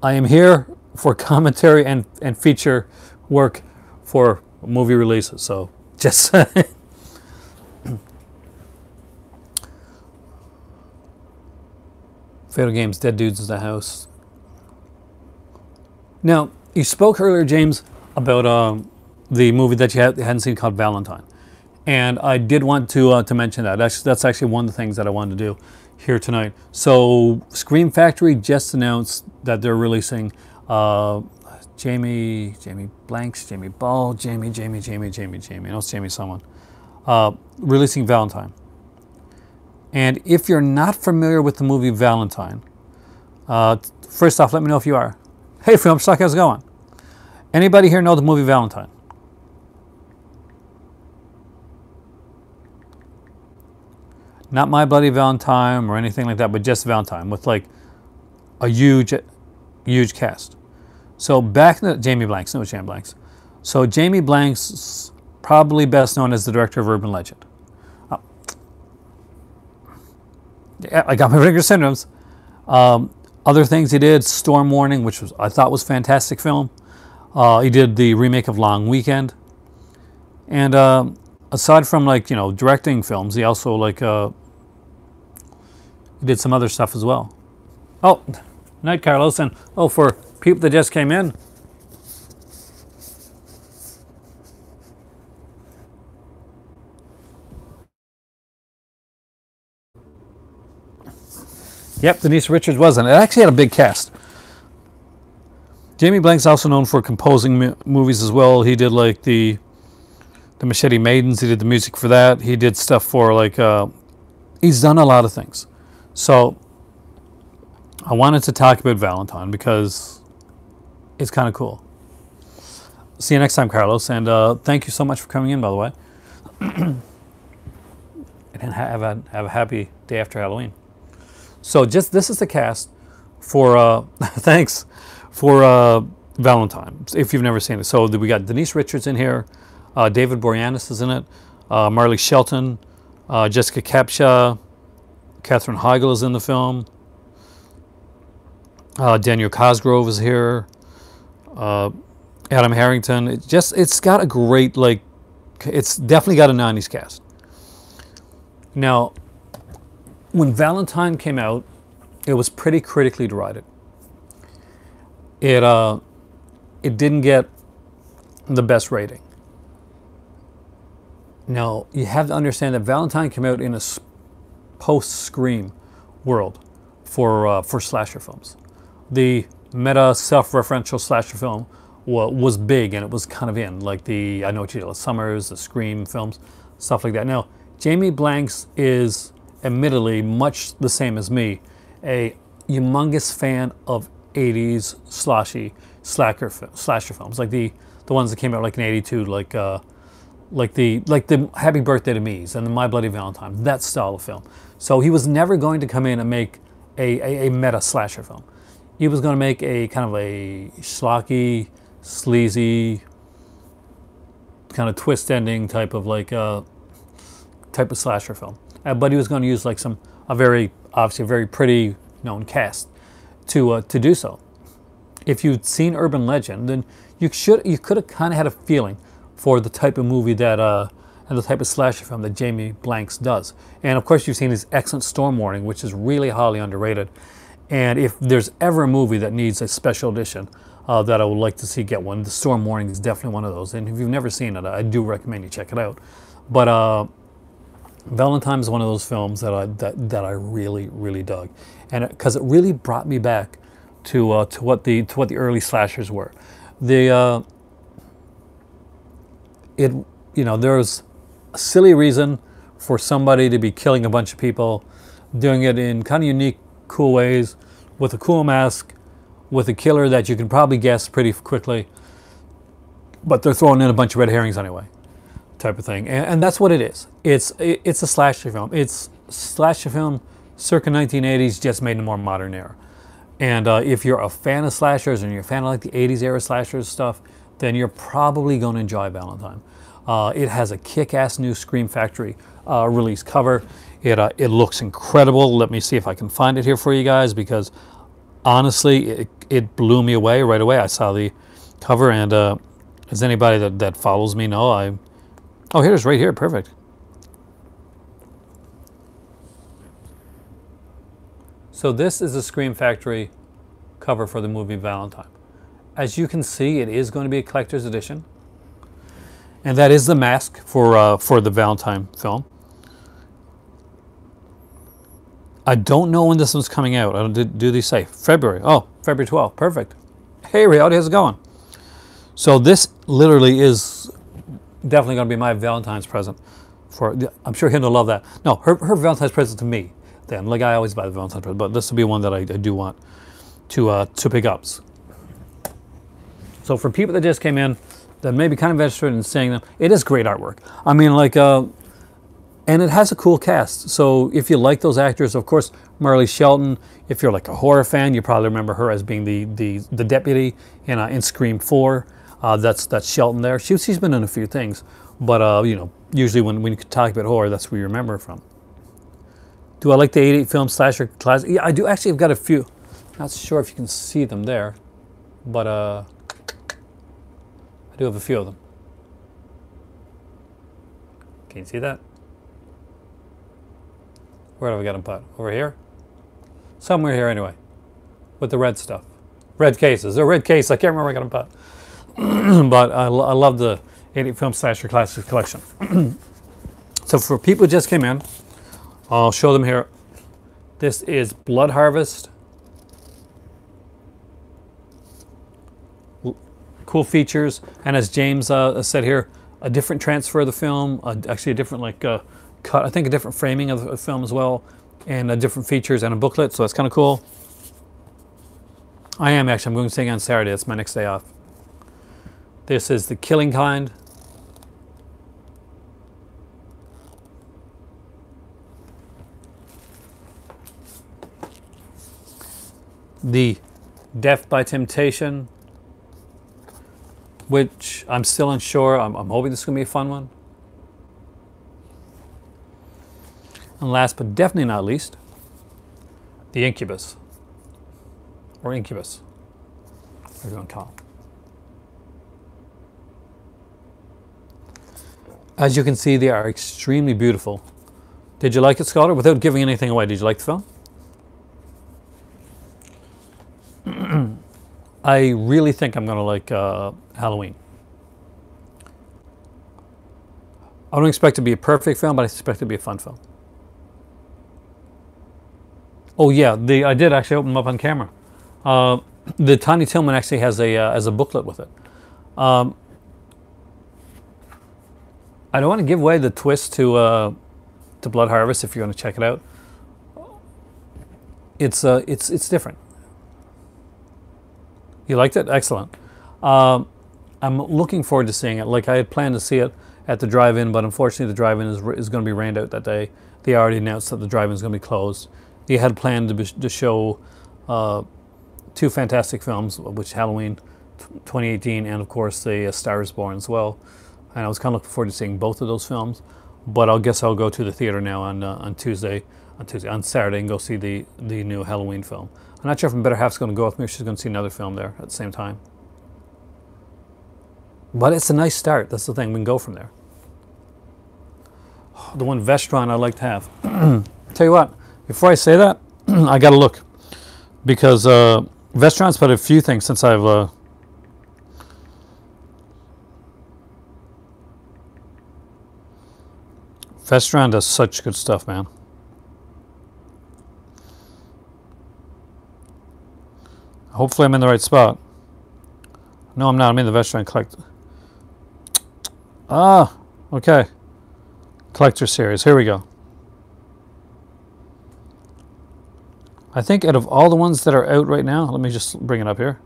Speaker 1: am here for commentary and feature work for movie releases. So just Fatal Games, Dead Dudes in the House. Now, you spoke earlier, James, about the movie that you hadn't seen called Valentine. And I did want to mention that. That's actually one of the things that I wanted to do here tonight. So Scream Factory just announced that they're releasing Jamie Blanks, Jamie Ball, Jamie. I know it's Jamie someone. Releasing Valentine. And if you're not familiar with the movie Valentine, first off, let me know if you are. Hey, Film Stock, how's it going? Anybody here know the movie Valentine? Not My Bloody Valentine or anything like that, but just Valentine with like a huge cast. So back in the Jamie Blanks, no Jamie Blanks. So Jamie Blanks, probably best known as the director of Urban Legend. Yeah, I got my Vinegar syndromes. Other things he did, Storm Warning, which I thought was a fantastic film. He did the remake of Long Weekend. And aside from directing films, he also he did some other stuff as well. Oh, night, Carlos, and for people that just came in. Yep, Denise Richards wasn't. It actually had a big cast. Jamie Blank's also known for composing movies as well. He did the Machete Maidens. He did the music for that. He did stuff for he's done a lot of things. So I wanted to talk about Valentine because it's kind of cool. See you next time, Carlos, and thank you so much for coming in, by the way. And have a happy day after Halloween. So this is the cast for thanks for Valentine, if you've never seen it. So we got Denise Richards in here, David Boreanaz is in it, Marley Shelton, Jessica Capshaw, Katherine Heigl is in the film, Daniel Cosgrove is here, Adam Harrington. It's got a great it's definitely got a 90s cast. Now, when Valentine came out, it was pretty critically derided. It didn't get the best rating. Now, you have to understand that Valentine came out in a post-Scream world for slasher films. The meta self-referential slasher film was big, and it was kind of in, like the I Know What You Did Last Summers, the Scream films, stuff like that. Now, Jamie Blanks is admittedly much the same as me, a humongous fan of 80s slasher films, like the ones that came out in '82, like the Happy Birthday to Me's and the My Bloody Valentine, that style of film. So he was never going to come in and make a meta slasher film. He was going to make a kind of a schlocky, sleazy, kind of twist ending type of slasher film. But he was going to use a very pretty known cast to do so. If you'd seen Urban Legend, then you could have kind of had a feeling for the type of movie that and the type of slasher film that Jamie Blanks does. And of course, you've seen his excellent Storm Warning, which is really highly underrated. And if there's ever a movie that needs a special edition that I would like to see get one, the Storm Warning is definitely one of those. And if you've never seen it, I do recommend you check it out. But Valentine is one of those films that I really dug, and because it really brought me back to what the early slashers were. There's a silly reason for somebody to be killing a bunch of people, doing it in kind of unique, cool ways, with a cool mask, with a killer that you can probably guess pretty quickly, but they're throwing in a bunch of red herrings anyway, type of thing. And that's what it is. It's a slasher film. It's slasher film circa 1980s, just made in a more modern era. And if you're a fan of slashers and you're a fan of the 80s era slashers stuff, then you're probably going to enjoy Valentine. It has a kick-ass new Scream Factory release cover. It looks incredible. Let me see if I can find it here for you guys, because honestly, it blew me away right away. I saw the cover, and as anybody that follows me know, oh, here's right here, perfect. So this is the Scream Factory cover for the movie Valentine. As you can see, it is going to be a collector's edition. And that is the mask for the Valentine film. I don't know when this one's coming out. Do they say? February. Oh, February 12th. Perfect. Hey, Riyadh, how's it going? So this literally is definitely going to be my Valentine's present. I'm sure he'll love that. No, her Valentine's present to me. Then, like I always buy the Valentine's present, but this will be one that I do want to pick up. So for people that just came in, that may be kind of interested in seeing them, it is great artwork. I mean, like, and it has a cool cast. So if you like those actors, of course, Marley Shelton. If you're like a horror fan, you probably remember her as being the deputy in Scream 4. That's Shelton there. She's been in a few things, but you know, usually when you talk about horror, that's where you remember her from. Do I like the 88 film slasher classic? Yeah, I do. Actually, I've got a few. Not sure if you can see them there, but I do have a few of them. Can you see that? Where have I got them put? Over here? Somewhere here anyway. With the red stuff. Red cases. They're red case. I can't remember where I got them put. But I love the 88 film slasher classics collection. So for people who just came in, I'll show them here. This is Blood Harvest. Cool features, and as James said here, a different transfer of the film, actually a different cut, I think a different framing of the film as well, and different features and a booklet, so that's kind of cool. I'm going to sing on Saturday, it's my next day off. This is The Killing Kind. The Death by Temptation, which I'm still unsure. I'm hoping this is going to be a fun one. And last but definitely not least, the Incubus. Or Incubus, whatever you want to call it. As you can see, they are extremely beautiful. Did you like it, Scholar? Without giving anything away, did you like the film? I really think I'm going to like Halloween. I don't expect it to be a perfect film, but I expect it to be a fun film. Oh yeah, I did actually open them up on camera. The Tiny Tillman actually has a booklet with it. I don't want to give away the twist to Blood Harvest if you're going to check it out. It's different. You liked it? Excellent. I'm looking forward to seeing it. Like I had planned to see it at the drive-in, but unfortunately the drive-in is going to be rained out that day. They already announced that the drive-in is going to be closed. They had planned to show two fantastic films, which Halloween 2018 and of course the Star is Born as well. And I was kind of looking forward to seeing both of those films. But I guess I'll go to the theater now on Saturday, and go see the new Halloween film. I'm not sure if my better half's going to go with me, or she's going to see another film there at the same time. But it's a nice start. That's the thing. We can go from there. The one Vestron I'd like to have. Tell you what, before I say that, I got to look. Because Vestron's put a few things since I've... Vestron does such good stuff, man. Hopefully I'm in the right spot. No, I'm not. I'm in the Vestron Collect. Ah, okay. Collector Series. Here we go. I think out of all the ones that are out right now, let me just bring it up here.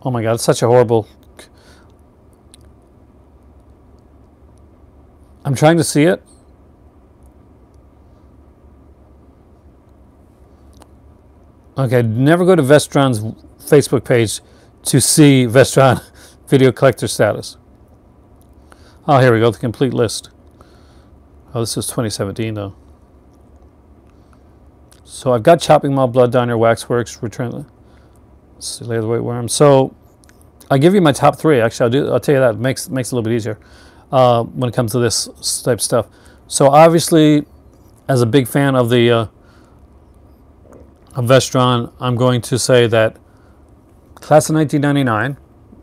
Speaker 1: Oh my God, it's such a horrible... I'm trying to see it. Okay, never go to Vestron's Facebook page to see Vestron video collector status. Oh, here we go, the complete list. Oh, this is 2017 though. So I've got Chopping Mall, Blood Diner, Waxworks, Return... Let's see, Lay of the White Worm. So I'll give you my top three. Actually, I'll tell you that. It makes it a little bit easier when it comes to this type of stuff. So obviously, as a big fan of the of Vestron, I'm going to say that Class of 1999,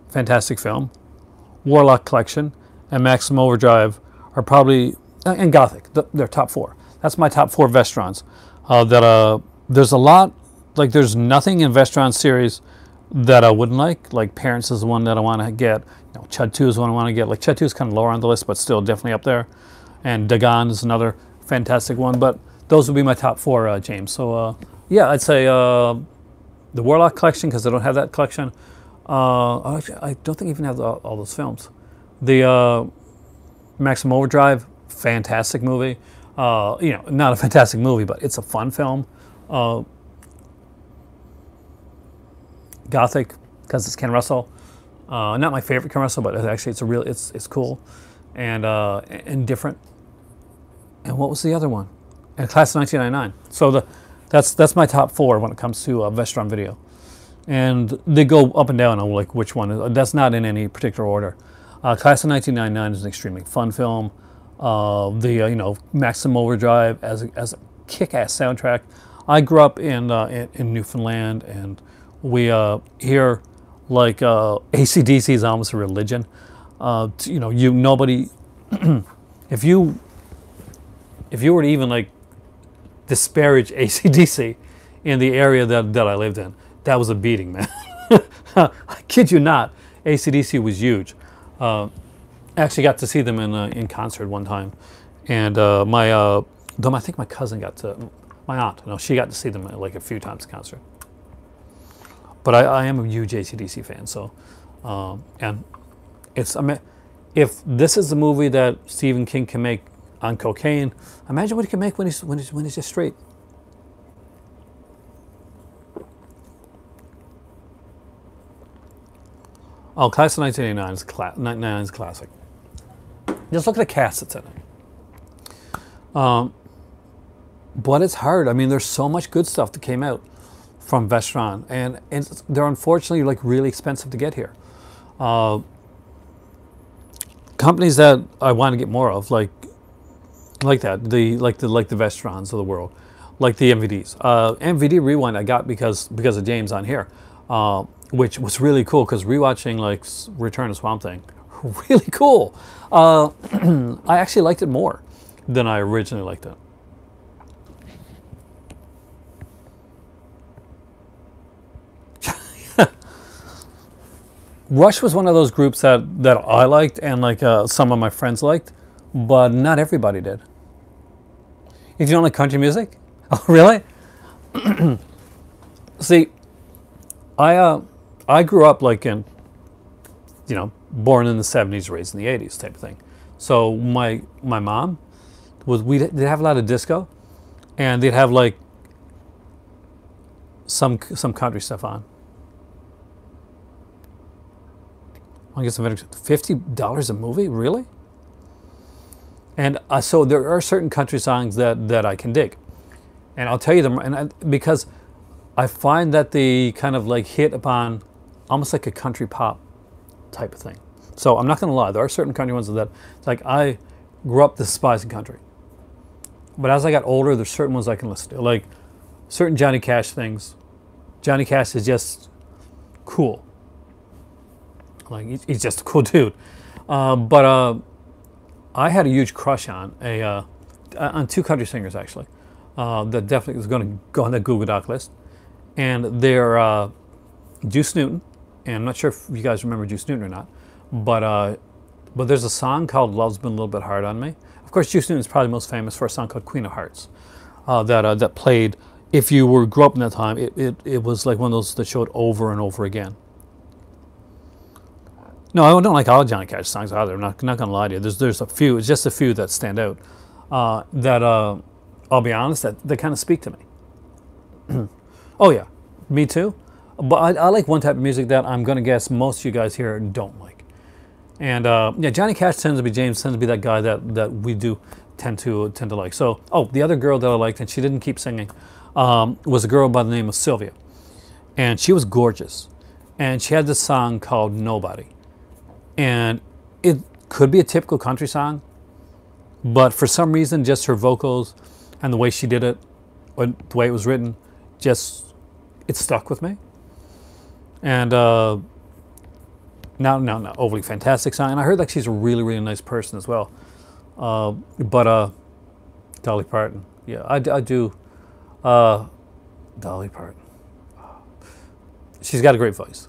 Speaker 1: fantastic film, Warlock Collection, and Maximum Overdrive are probably, and Gothic, they're top four. that's my top 4 Vestrons. There's a lot, like there's nothing in Vestron series that I wouldn't like. Like Parents is the one that I want to get. You know, Chud 2 is one I want to get. Like Chud 2 is kind of lower on the list, but still definitely up there. And Dagon is another fantastic one. But those would be my top 4, James. So yeah, I'd say the Warlock collection, because I don't have that collection. Actually, I don't think I even have all those films. The Maximum Overdrive, fantastic movie. You know, not a fantastic movie, but it's a fun film. Gothic, because it's Ken Russell. Not my favorite Ken Russell, but actually it's cool and different. And what was the other one? And Class of 1999. So that's my top 4 when it comes to Vestron video. And they go up and down on like which one. That's not in any particular order. Class of 1999 is an extremely fun film. You know, Maximum Overdrive as a kick-ass soundtrack. I grew up in Newfoundland, and we here like AC/DC is almost a religion. You know, nobody if you were to even like disparage AC/DC in the area that I lived in, that was a beating, man. I kid you not, AC/DC was huge. Actually got to see them in concert one time, and I think my cousin got to, my aunt, no, she got to see them like a few times in concert. But I am a huge AC/DC fan, so and I mean, if this is the movie that Stephen King can make on cocaine, imagine what he can make when he's just straight. Oh, Class of 1989 is a classic. Just look at the cast that's in it. But it's hard. I mean, there's so much good stuff that came out from Vestron, and they're unfortunately like really expensive to get here. Companies that I want to get more of, like that, the Vestrons of the world, like the MVDs. MVD Rewind I got because of James on here. Which was really cool, because rewatching like Return of Swamp Thing, really cool. I actually liked it more than I originally liked it. Rush was one of those groups that I liked, and like some of my friends liked, but not everybody did. If you don't like country music, oh really? See, I grew up like in, you know, born in the 70s, raised in the 80s type of thing. So my mom they'd have a lot of disco, and they'd have like some country stuff on. I guess $50 a movie, really? And so there are certain country songs that I can dig, and I'll tell you them, because I find that they kind of like hit upon almost like a country pop type of thing. So I'm not going to lie, there are certain country ones that, like, I grew up despising country, but as I got older, there's certain ones I can listen to, like certain Johnny Cash things. Johnny Cash is just cool. Like he's just a cool dude. But I had a huge crush on on 2 country singers actually. That definitely is going to go on that Google Doc list. And they're Juice Newton, and I'm not sure if you guys remember Juice Newton or not, but there's a song called "Love's Been a Little Bit Hard on Me." Of course, Juice Newton is probably most famous for a song called "Queen of Hearts," that played. If you grew up in that time, it was like one of those that showed over and over again. No, I don't like all Johnny Cash songs either. I'm not going to lie to you. There's a few. It's just a few that stand out. That I'll be honest, that kind of speak to me. Oh yeah, me too. But I like one type of music that I'm going to guess most of you guys here don't like. And yeah, Johnny Cash tends to be that guy that we do tend to like. So, the other girl that I liked, and she didn't keep singing, was a girl by the name of Sylvia, and she was gorgeous, and she had this song called "Nobody," and it could be a typical country song, but for some reason, just her vocals and the way she did it, or the way it was written, it stuck with me. And not overly fantastic song. And I heard like she's a really, really nice person as well. But Dolly Parton, Yeah, I do. Uh, Dolly Parton. She's got a great voice.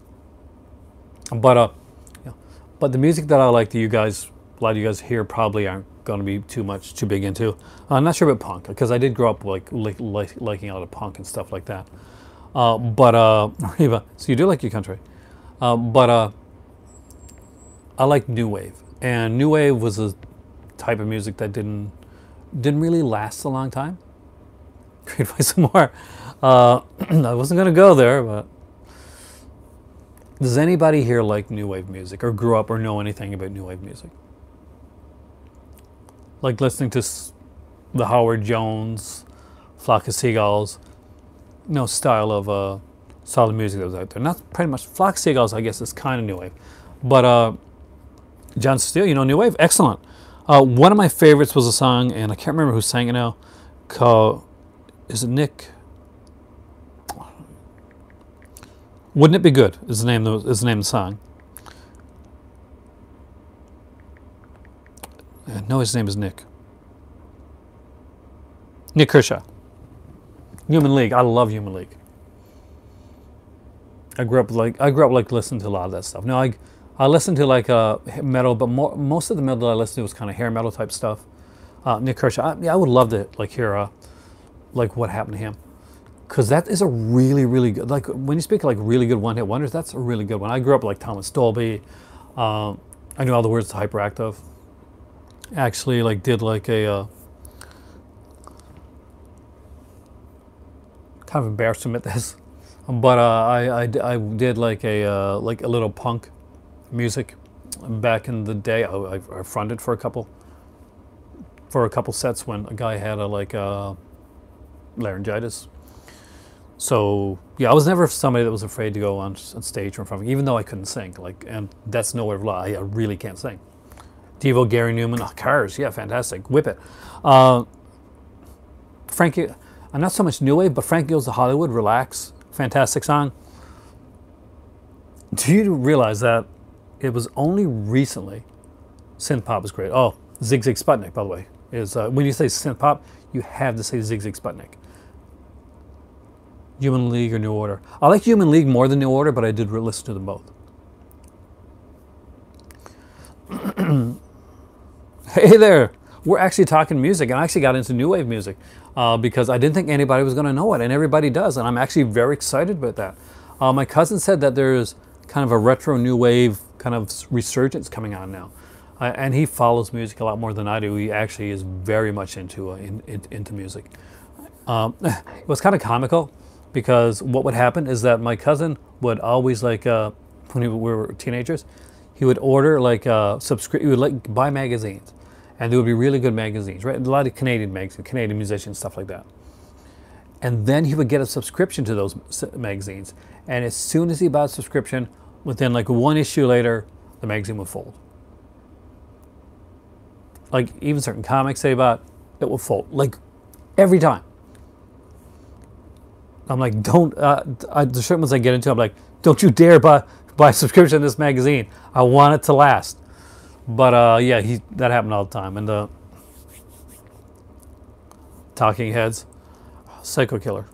Speaker 1: But yeah. But the music that I like that a lot of you guys here probably aren't going to be too big into. I'm not sure about punk because I did grow up liking a lot of punk and stuff like that. Eva, so you do like your country, but I like new wave, and new wave was a type of music that didn't really last a long time. Create by some more. I wasn't going to go there, but does anybody here like new wave music or grew up or know anything about new wave music? Like listening to the Howard Jones, Flock of Seagulls, style of solid music that was out there. Not pretty much. Flock of Seagulls, I guess, is kind of new wave, but John Steele, new wave, excellent. One of my favorites was a song, and I can't remember who sang it now. Called, is it Nick? Wouldn't It Be Good? Is the name of the song. No, his name is Nick. Nick Kershaw. Human League. I love Human League. I grew up listening to a lot of that stuff. No, I listened to like metal, but most of the metal I listened to was kind of hair metal type stuff. Nick Kershaw. I would love to hear like what happened to him, because that is a really, really good, like when you speak of like really good one hit wonders, that's a really good one. I grew up like Thomas Dolby. I knew all the words to Hyperactive. Actually, like did like a kind of embarrassed to admit this, but I did like a little punk music back in the day. I fronted for a couple sets when a guy had a laryngitis. So yeah, I was never somebody that was afraid to go on stage in front of me, even though I couldn't sing. And that's nowhere of lie. I really can't sing. Devo, Gary Newman, Cars, yeah, fantastic. Whip It. Frankie, not so much new wave, but Frank Goes to Hollywood, Relax, fantastic song. Do you realize that it was only recently synth pop is great? Oh, Zig Zig Sputnik, by the way, is when you say synth pop, you have to say Zig Zig Sputnik. Human League or New Order. I like Human League more than New Order, but I did listen to them both. Hey there, we're actually talking music, and I actually got into new wave music because I didn't think anybody was going to know it, and everybody does, and I'm actually very excited about that. My cousin said that there's kind of a retro new wave kind of resurgence coming on now, and he follows music a lot more than I do. He actually is very much into music. It was kind of comical because what would happen is that my cousin would always when we were teenagers, he would order he would buy magazines, and there would be really good magazines, right? A lot of Canadian magazines, Canadian musicians, stuff like that. And then he would get a subscription to those magazines, and as soon as he bought a subscription, within like one issue later, the magazine would fold. Like even certain comics they bought, it will fold, like every time. I'm like, don't. The certain ones I get into, I'm like, don't you dare buy a subscription to this magazine. I want it to last. But yeah, that happened all the time. And Talking Heads, Psycho Killer.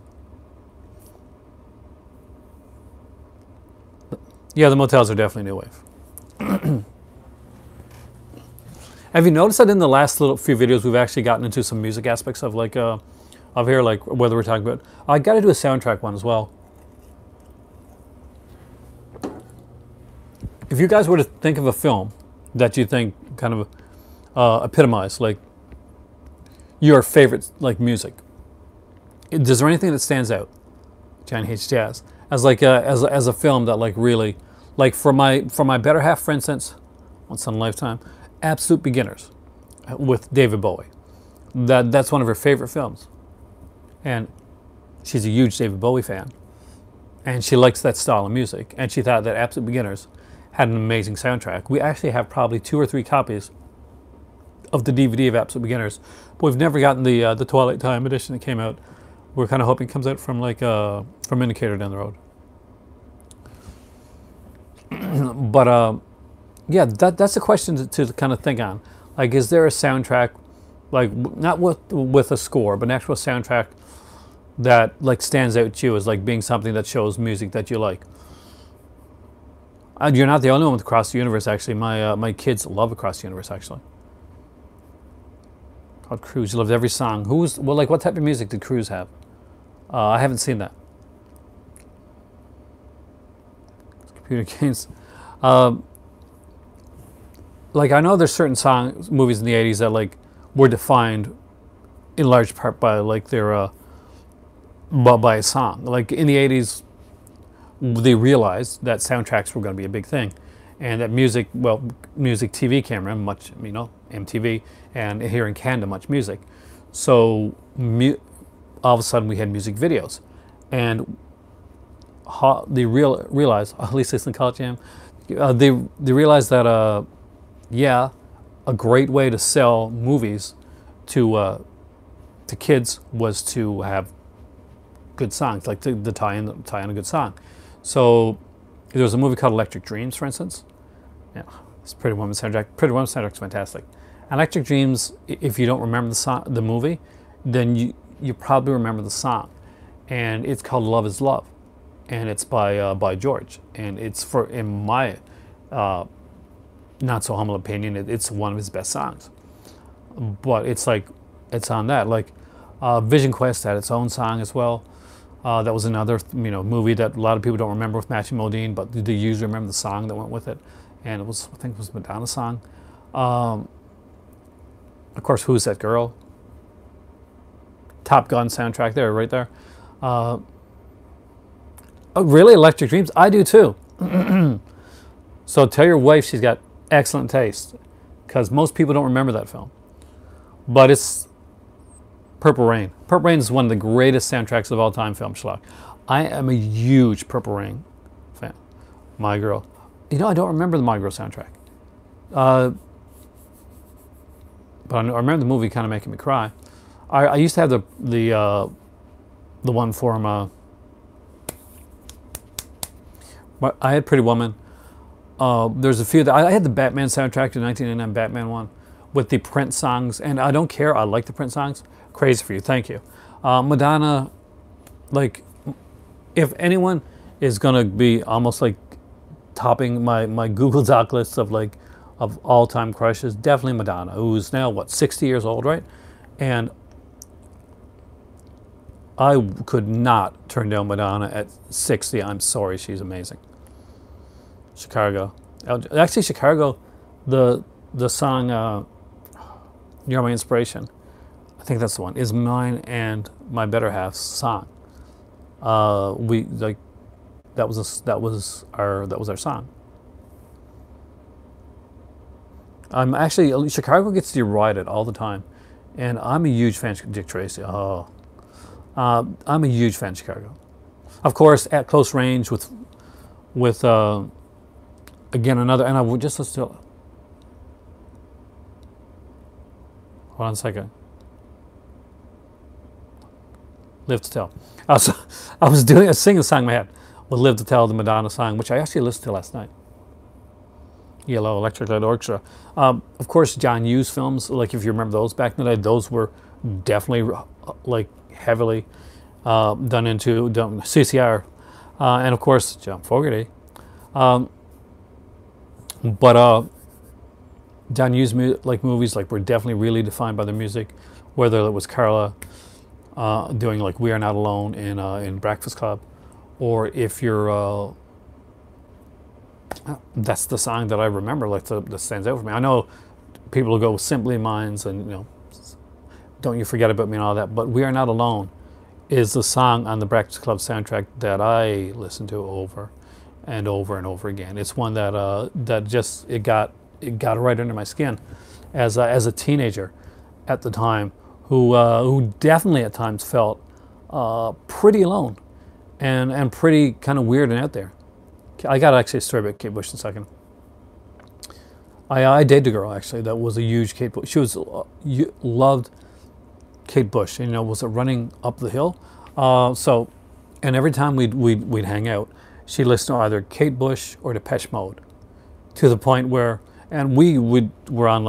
Speaker 1: Yeah, the Motels are definitely new wave. Have you noticed that in the last few videos we've actually gotten into some music aspects of of here, like whether we're talking about, I got to do a soundtrack one as well. If you guys were to think of a film that you think kind of epitomize like your favorite music, is there anything that stands out, Johnny Hates Jazz, as as a film that really, for my better half, for instance, Once in a Lifetime, Absolute Beginners with David Bowie. That's one of her favorite films. And she's a huge David Bowie fan. And she likes that style of music. And she thought that Absolute Beginners had an amazing soundtrack. We actually have probably 2 or 3 copies of the DVD of Absolute Beginners, but we've never gotten the Twilight Time edition that came out. We're kind of hoping it comes out from from Indicator down the road. But yeah, that's a question to kind of think on. Like, is there a soundtrack like not with a score, but an actual soundtrack that like stands out to you as like being something that shows music that you like. You're not the only one with Across the Universe, actually. My kids love Across the Universe, actually. Called Cruise. You loved every song. Well, like, what type of music did Cruise have? I haven't seen that. Computer games. Like, I know there's certain movies in the 80s that, like, were defined in large part by, like, their, by a song. Like, in the 80s, they realized that soundtracks were going to be a big thing, and that music TV camera, much, MTV, and here in Canada, much music. So all of a sudden we had music videos, and they realized, at least it's in College Jam, they realized that yeah, a great way to sell movies to kids was to have good songs, like the tie in a good song. So there was a movie called Electric Dreams, for instance. Yeah, it's Pretty Woman soundtrack. Pretty Woman soundtrack is fantastic. Electric Dreams, if you don't remember the movie, then you probably remember the song, and it's called Love Is Love, and it's by George, and it's in my not so humble opinion, it's one of his best songs. But it's on that. Like Vision Quest had its own song as well. That was another movie that a lot of people don't remember with Matthew Modine, but they usually remember the song that went with it, and I think it was Madonna's song. Of course, Who's That Girl? Top Gun soundtrack there, right there. Oh, really? Electric Dreams? I do too. So tell your wife she's got excellent taste, because most people don't remember that film. But it's Purple Rain. Purple Rain is one of the greatest soundtracks of all time, film schlock. I am a huge Purple Rain fan. My Girl. I don't remember the My Girl soundtrack. But I remember the movie kind of making me cry. I used to have the one from I had Pretty Woman. There's a few that I had the Batman soundtrack, the 1999 Batman one, with the Prince songs, and I don't care. I like the Prince songs. Crazy for You, thank you. Madonna, like, if anyone is gonna be almost like topping my Google Doc list of all-time crushes, definitely Madonna, who's now what, 60 years old, right? And I could not turn down Madonna at 60. I'm sorry, she's amazing. Chicago, actually Chicago, the song You're My Inspiration, I think that's the one, is mine and my better half's song. That was our song. I'm actually, Chicago gets derided all the time, and I'm a huge fan of Dick Tracy. I'm a huge fan of Chicago. Of course, At Close Range with again another, and I would just listen to. Hold on a second. Live to Tell. I was singing a song in my head with Live to Tell, the Madonna song, which I actually listened to last night. Yellow Electric Light Orchestra. Of course, John Hughes films, like if you remember those back in the day, those were definitely like heavily done CCR, and of course John Fogerty. But John Hughes movies were definitely really defined by the music, whether it was Carla doing like We Are Not Alone in Breakfast Club, or if you're that's the song that I remember that stands out for me. I know people will go with Simply Minds and Don't You Forget About Me and all that, but We Are Not Alone is the song on the Breakfast Club soundtrack that I listen to over and over and over again. It's one that just it got right under my skin as a teenager at the time, who definitely at times felt pretty alone and pretty kind of weird and out there. I got actually a story about Kate Bush in a second. I dated a girl actually that was a huge Kate Bush. She loved Kate Bush. Was it Running Up the Hill? And every time we'd hang out, she'd listen to either Kate Bush or Depeche Mode, to the point where, and we were on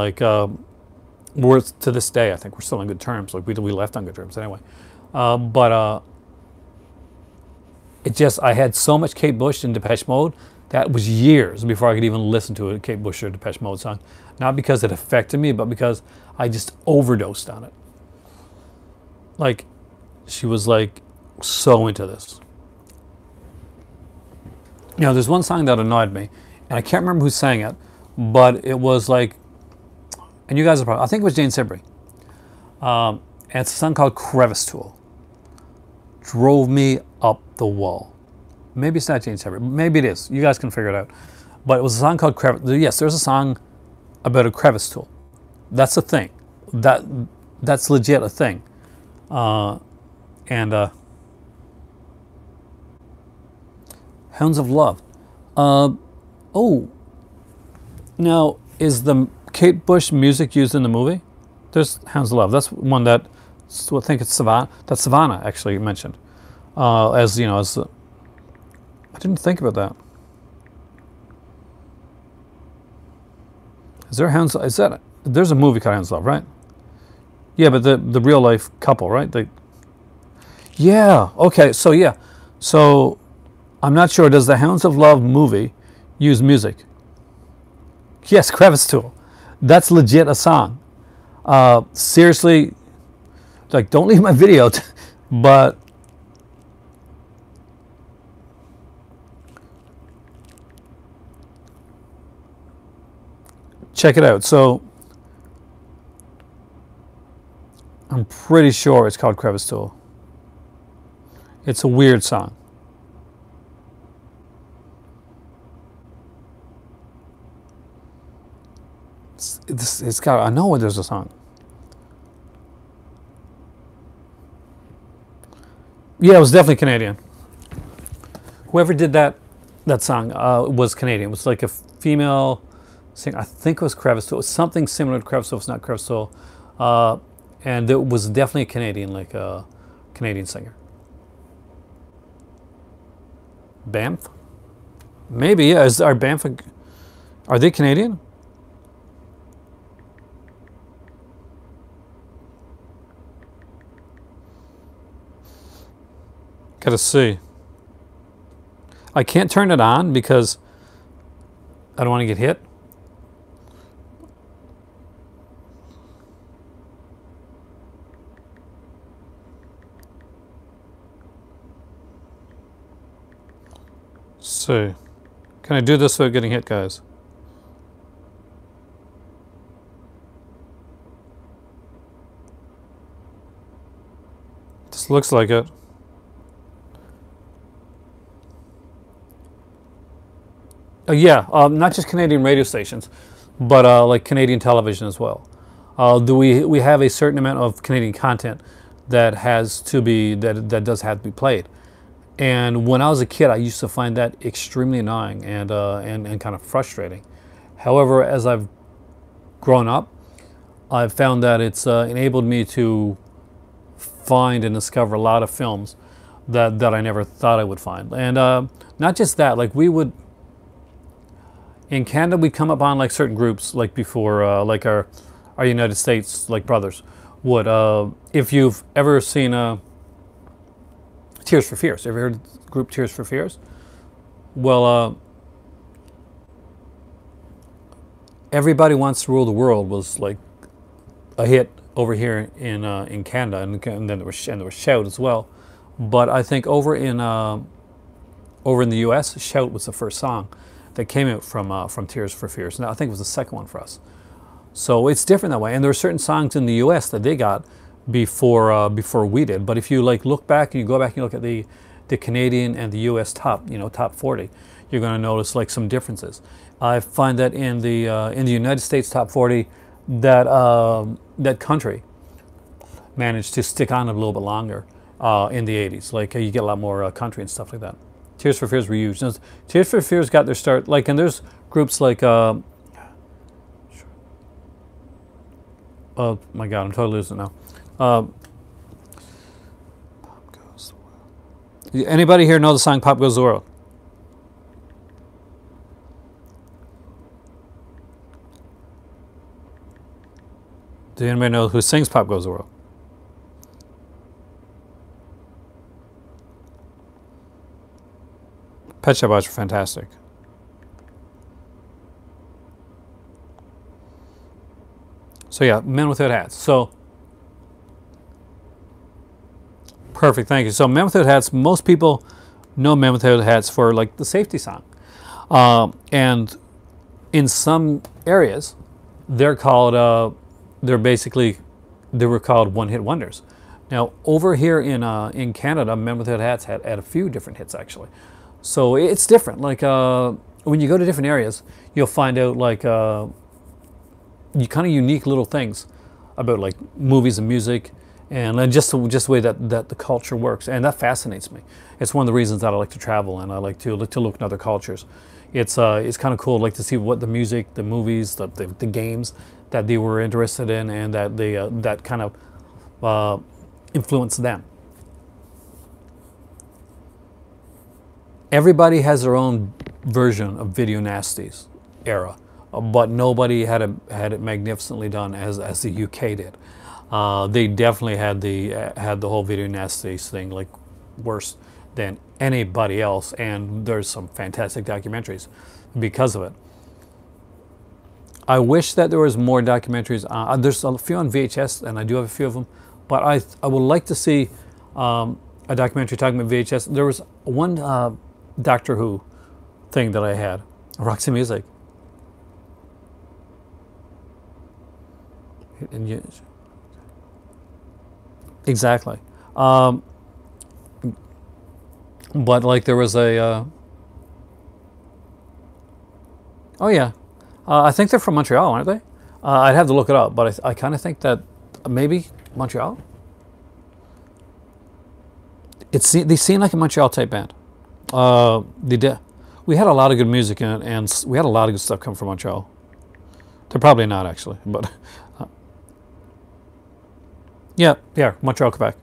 Speaker 1: we're to this day, I think we're still on good terms. Like we left on good terms anyway. But it just, I had so much Kate Bush and Depeche Mode that was years before I could even listen to a Kate Bush or Depeche Mode song. Not because it affected me, but because I just overdosed on it. Like, she was like so into this. You know, there's one song that annoyed me, and I can't remember who sang it, but it was like, and you guys are probably, I think it was Jane Sibrey. And it's a song called Crevice Tool. Drove me up the wall. Maybe it's not Jane Sibrey. Maybe it is. You guys can figure it out. But it was a song called Crevice. Yes, there's a song about a crevice tool. That's a thing. That's legit a thing. Hounds of Love. Oh, now is the Kate Bush music used in the movie? There's Hounds of Love. That's one that I think it's Savannah. That Savannah actually mentioned. As you know, as I didn't think about that. Is there Hounds? Is that there's a movie called Hounds of Love, right? Yeah, but the real life couple, right? Yeah. Okay. So yeah. So I'm not sure. Does the Hounds of Love movie use music? Yes, Crevice Tool. That's legit a song. Seriously, like, don't leave my video, but check it out. So I'm pretty sure it's called Crevice Tool. It's a weird song. It's got, I know there's a song. Yeah, it was definitely Canadian. Whoever did that song was Canadian. It was like a female singer. I think it was Crevice Tool. It was something similar to Crevice Tool. It's not Crevice Tool. And it was definitely a Canadian, like a Canadian singer. Banff? Maybe, yeah. Are Banff, are they Canadian? Gotta see. I can't turn it on because I don't want to get hit. So, can I do this without getting hit, guys? This looks like it. Yeah, not just Canadian radio stations, but like Canadian television as well. We have a certain amount of Canadian content that has to be that does have to be played. And when I was a kid, I used to find that extremely annoying and kind of frustrating. However, as I've grown up, I've found that it's enabled me to find and discover a lot of films that I never thought I would find. And not just that, like we would. In Canada, we come upon like certain groups, like before, like our United States, like brothers would. If you've ever seen Tears for Fears, ever heard of the group Tears for Fears? Well, Everybody Wants to Rule the World was like a hit over here in Canada, and then there was Shout as well. But I think over in the U.S., Shout was the first song that came out from Tears for Fears. And I think it was the second one for us. So it's different that way. And there are certain songs in the U.S. that they got before we did. But if you like look back and you go back and you look at the Canadian and the U.S. top 40, you're going to notice like some differences. I find that in the United States top 40, that country managed to stick on a little bit longer in the 80s. Like you get a lot more country and stuff like that. Tears for Fears were huge. Now, Tears for Fears got their start, like, and there's groups like, oh my God, I'm totally losing it now. Pop Goes the World. Anybody here know the song Pop Goes the World? Do anybody know who sings Pop Goes the World? Pet Shop Boys are fantastic. So yeah, Men Without Hats. So perfect, thank you. So Men Without Hats, most people know Men Without Hats for like the safety song. And in some areas, they're called, they were called one-hit wonders. Now, over here in Canada, Men Without Hats had a few different hits, actually. So it's different. Like, when you go to different areas, you'll find out, like, kind of unique little things about, like, movies and music, and just the way that the culture works. And that fascinates me. It's one of the reasons that I like to travel, and I like to look at other cultures. It's kind of cool, like, to see what the music, the movies, the games that they were interested in, and that they that kind of influenced them. Everybody has their own version of Video Nasties era, but nobody had it magnificently done as the UK did. They definitely had the whole Video Nasties thing like worse than anybody else, and there's some fantastic documentaries because of it. I wish that there was more documentaries. There's a few on VHS, and I do have a few of them, but I would like to see a documentary talking about VHS. There was one Doctor Who thing that I had, Roxy Music. Exactly. But like there was a oh yeah, I think they're from Montreal, aren't they? I'd have to look it up, but I kind of think that maybe Montreal. They seem like a Montreal type band. They did. We had a lot of good music in it, and we had a lot of good stuff come from Montreal. They're probably not actually, but yeah, Montreal, Quebec.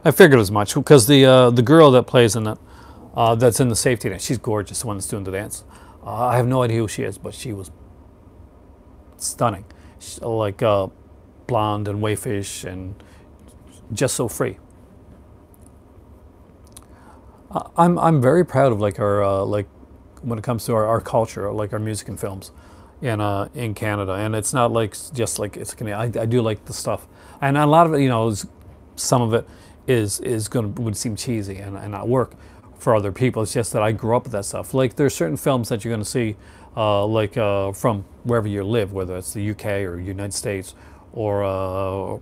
Speaker 1: I figured as much because the girl that plays in that, that's in the safety net, she's gorgeous. The one that's doing the dance. I have no idea who she is, but she was stunning. She's like blonde and waifish and just so free. I'm very proud of like our like when it comes to our culture, like our music and films in Canada, and it's not like just like it's Canadian. I do like the stuff, and a lot of it, you know, some of it would seem cheesy and not work for other people. It's just that I grew up with that stuff. Like there's certain films that you're going to see from wherever you live, whether it's the UK or United States or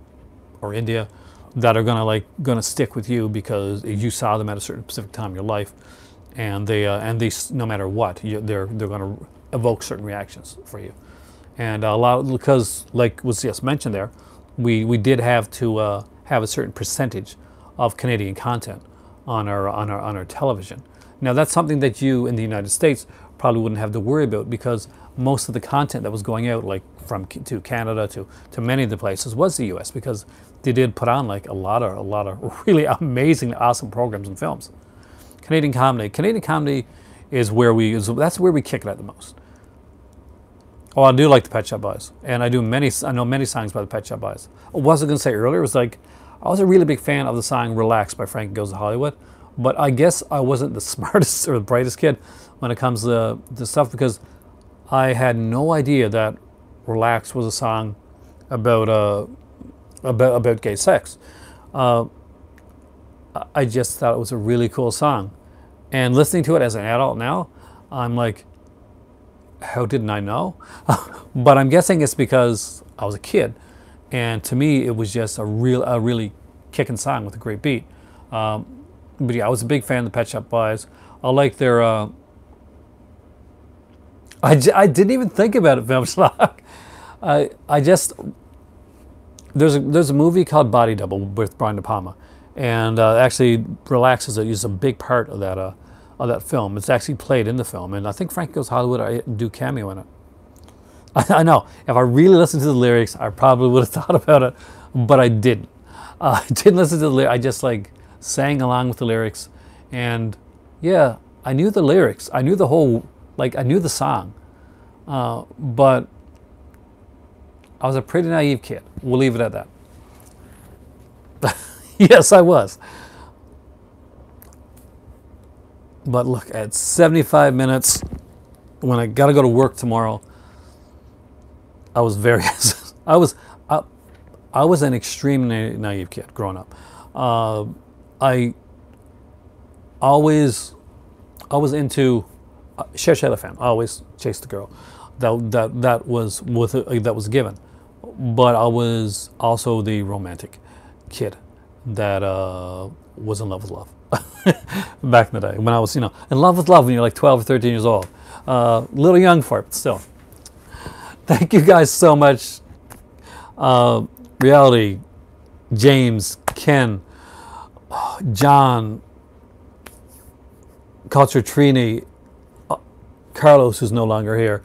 Speaker 1: India, that are gonna stick with you because you saw them at a certain specific time in your life, and they no matter what, they're gonna evoke certain reactions for you, and a lot because like was just mentioned there, we did have to have a certain percentage of Canadian content on our television. Now that's something that you in the United States probably wouldn't have to worry about because most of the content that was going out like to Canada to many of the places was the US because they did put on like a lot of really amazing, awesome programs and films. Canadian comedy is that's where we kick it at the most. Oh, I do like the Pet Shop Boys, and I know many songs by the Pet Shop Boys. What was I going to say earlier? It was like I was a really big fan of the song "Relax" by Frank Goes to Hollywood, but I guess I wasn't the smartest or the brightest kid when it comes to stuff because I had no idea that "Relax" was a song about gay sex. I just thought it was a really cool song, and listening to it as an adult now, I'm like, how didn't I know? But I'm guessing it's because I was a kid, and to me it was just a really kicking song with a great beat. But yeah, I was a big fan of the Pet Shop Boys. I like their. I didn't even think about it, Film Schlock. I just there's a movie called Body Double with Brian De Palma, and actually Relax is a big part of that film. It's actually played in the film, and I think Frank Goes Hollywood I do cameo in it. I know if I really listened to the lyrics, I probably would have thought about it, but I didn't. I didn't listen to the lyrics. I just like sang along with the lyrics, and yeah, I knew the lyrics. I knew the whole I knew the song, but I was a pretty naive kid. We'll leave it at that. Yes, I was. But look, at 75 minutes, when I got to go to work tomorrow, I was very, I was an extremely naive kid growing up. I was into Cher fan. I always chased the girl. That was given. But I was also the romantic kid that was in love with love. Back in the day, when I was, in love with love when you're like 12 or 13 years old. A little young for it, but still. Thank you guys so much. Reality, James, Ken, John, Culture Trini, Carlos, who's no longer here.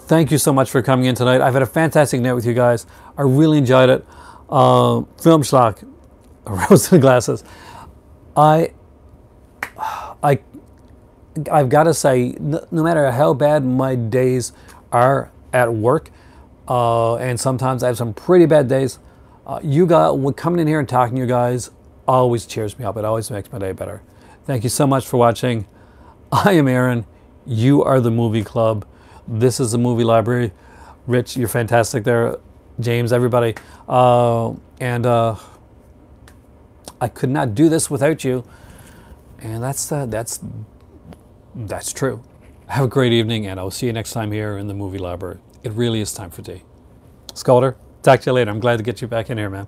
Speaker 1: Thank you so much for coming in tonight. I've had a fantastic night with you guys. I really enjoyed it. Film Schlock, Rose in the Glasses. I've got to say, no matter how bad my days are at work, and sometimes I have some pretty bad days, you guys, coming in here and talking to you guys always cheers me up. It always makes my day better. Thank you so much for watching. I am Aaron. You are the Movie Club. This is the Movie Library. Rich, you're fantastic there. James, everybody. And I could not do this without you. And that's true. Have a great evening, and I'll see you next time here in the Movie Library. It really is time for tea. Sculder, talk to you later. I'm glad to get you back in here, man.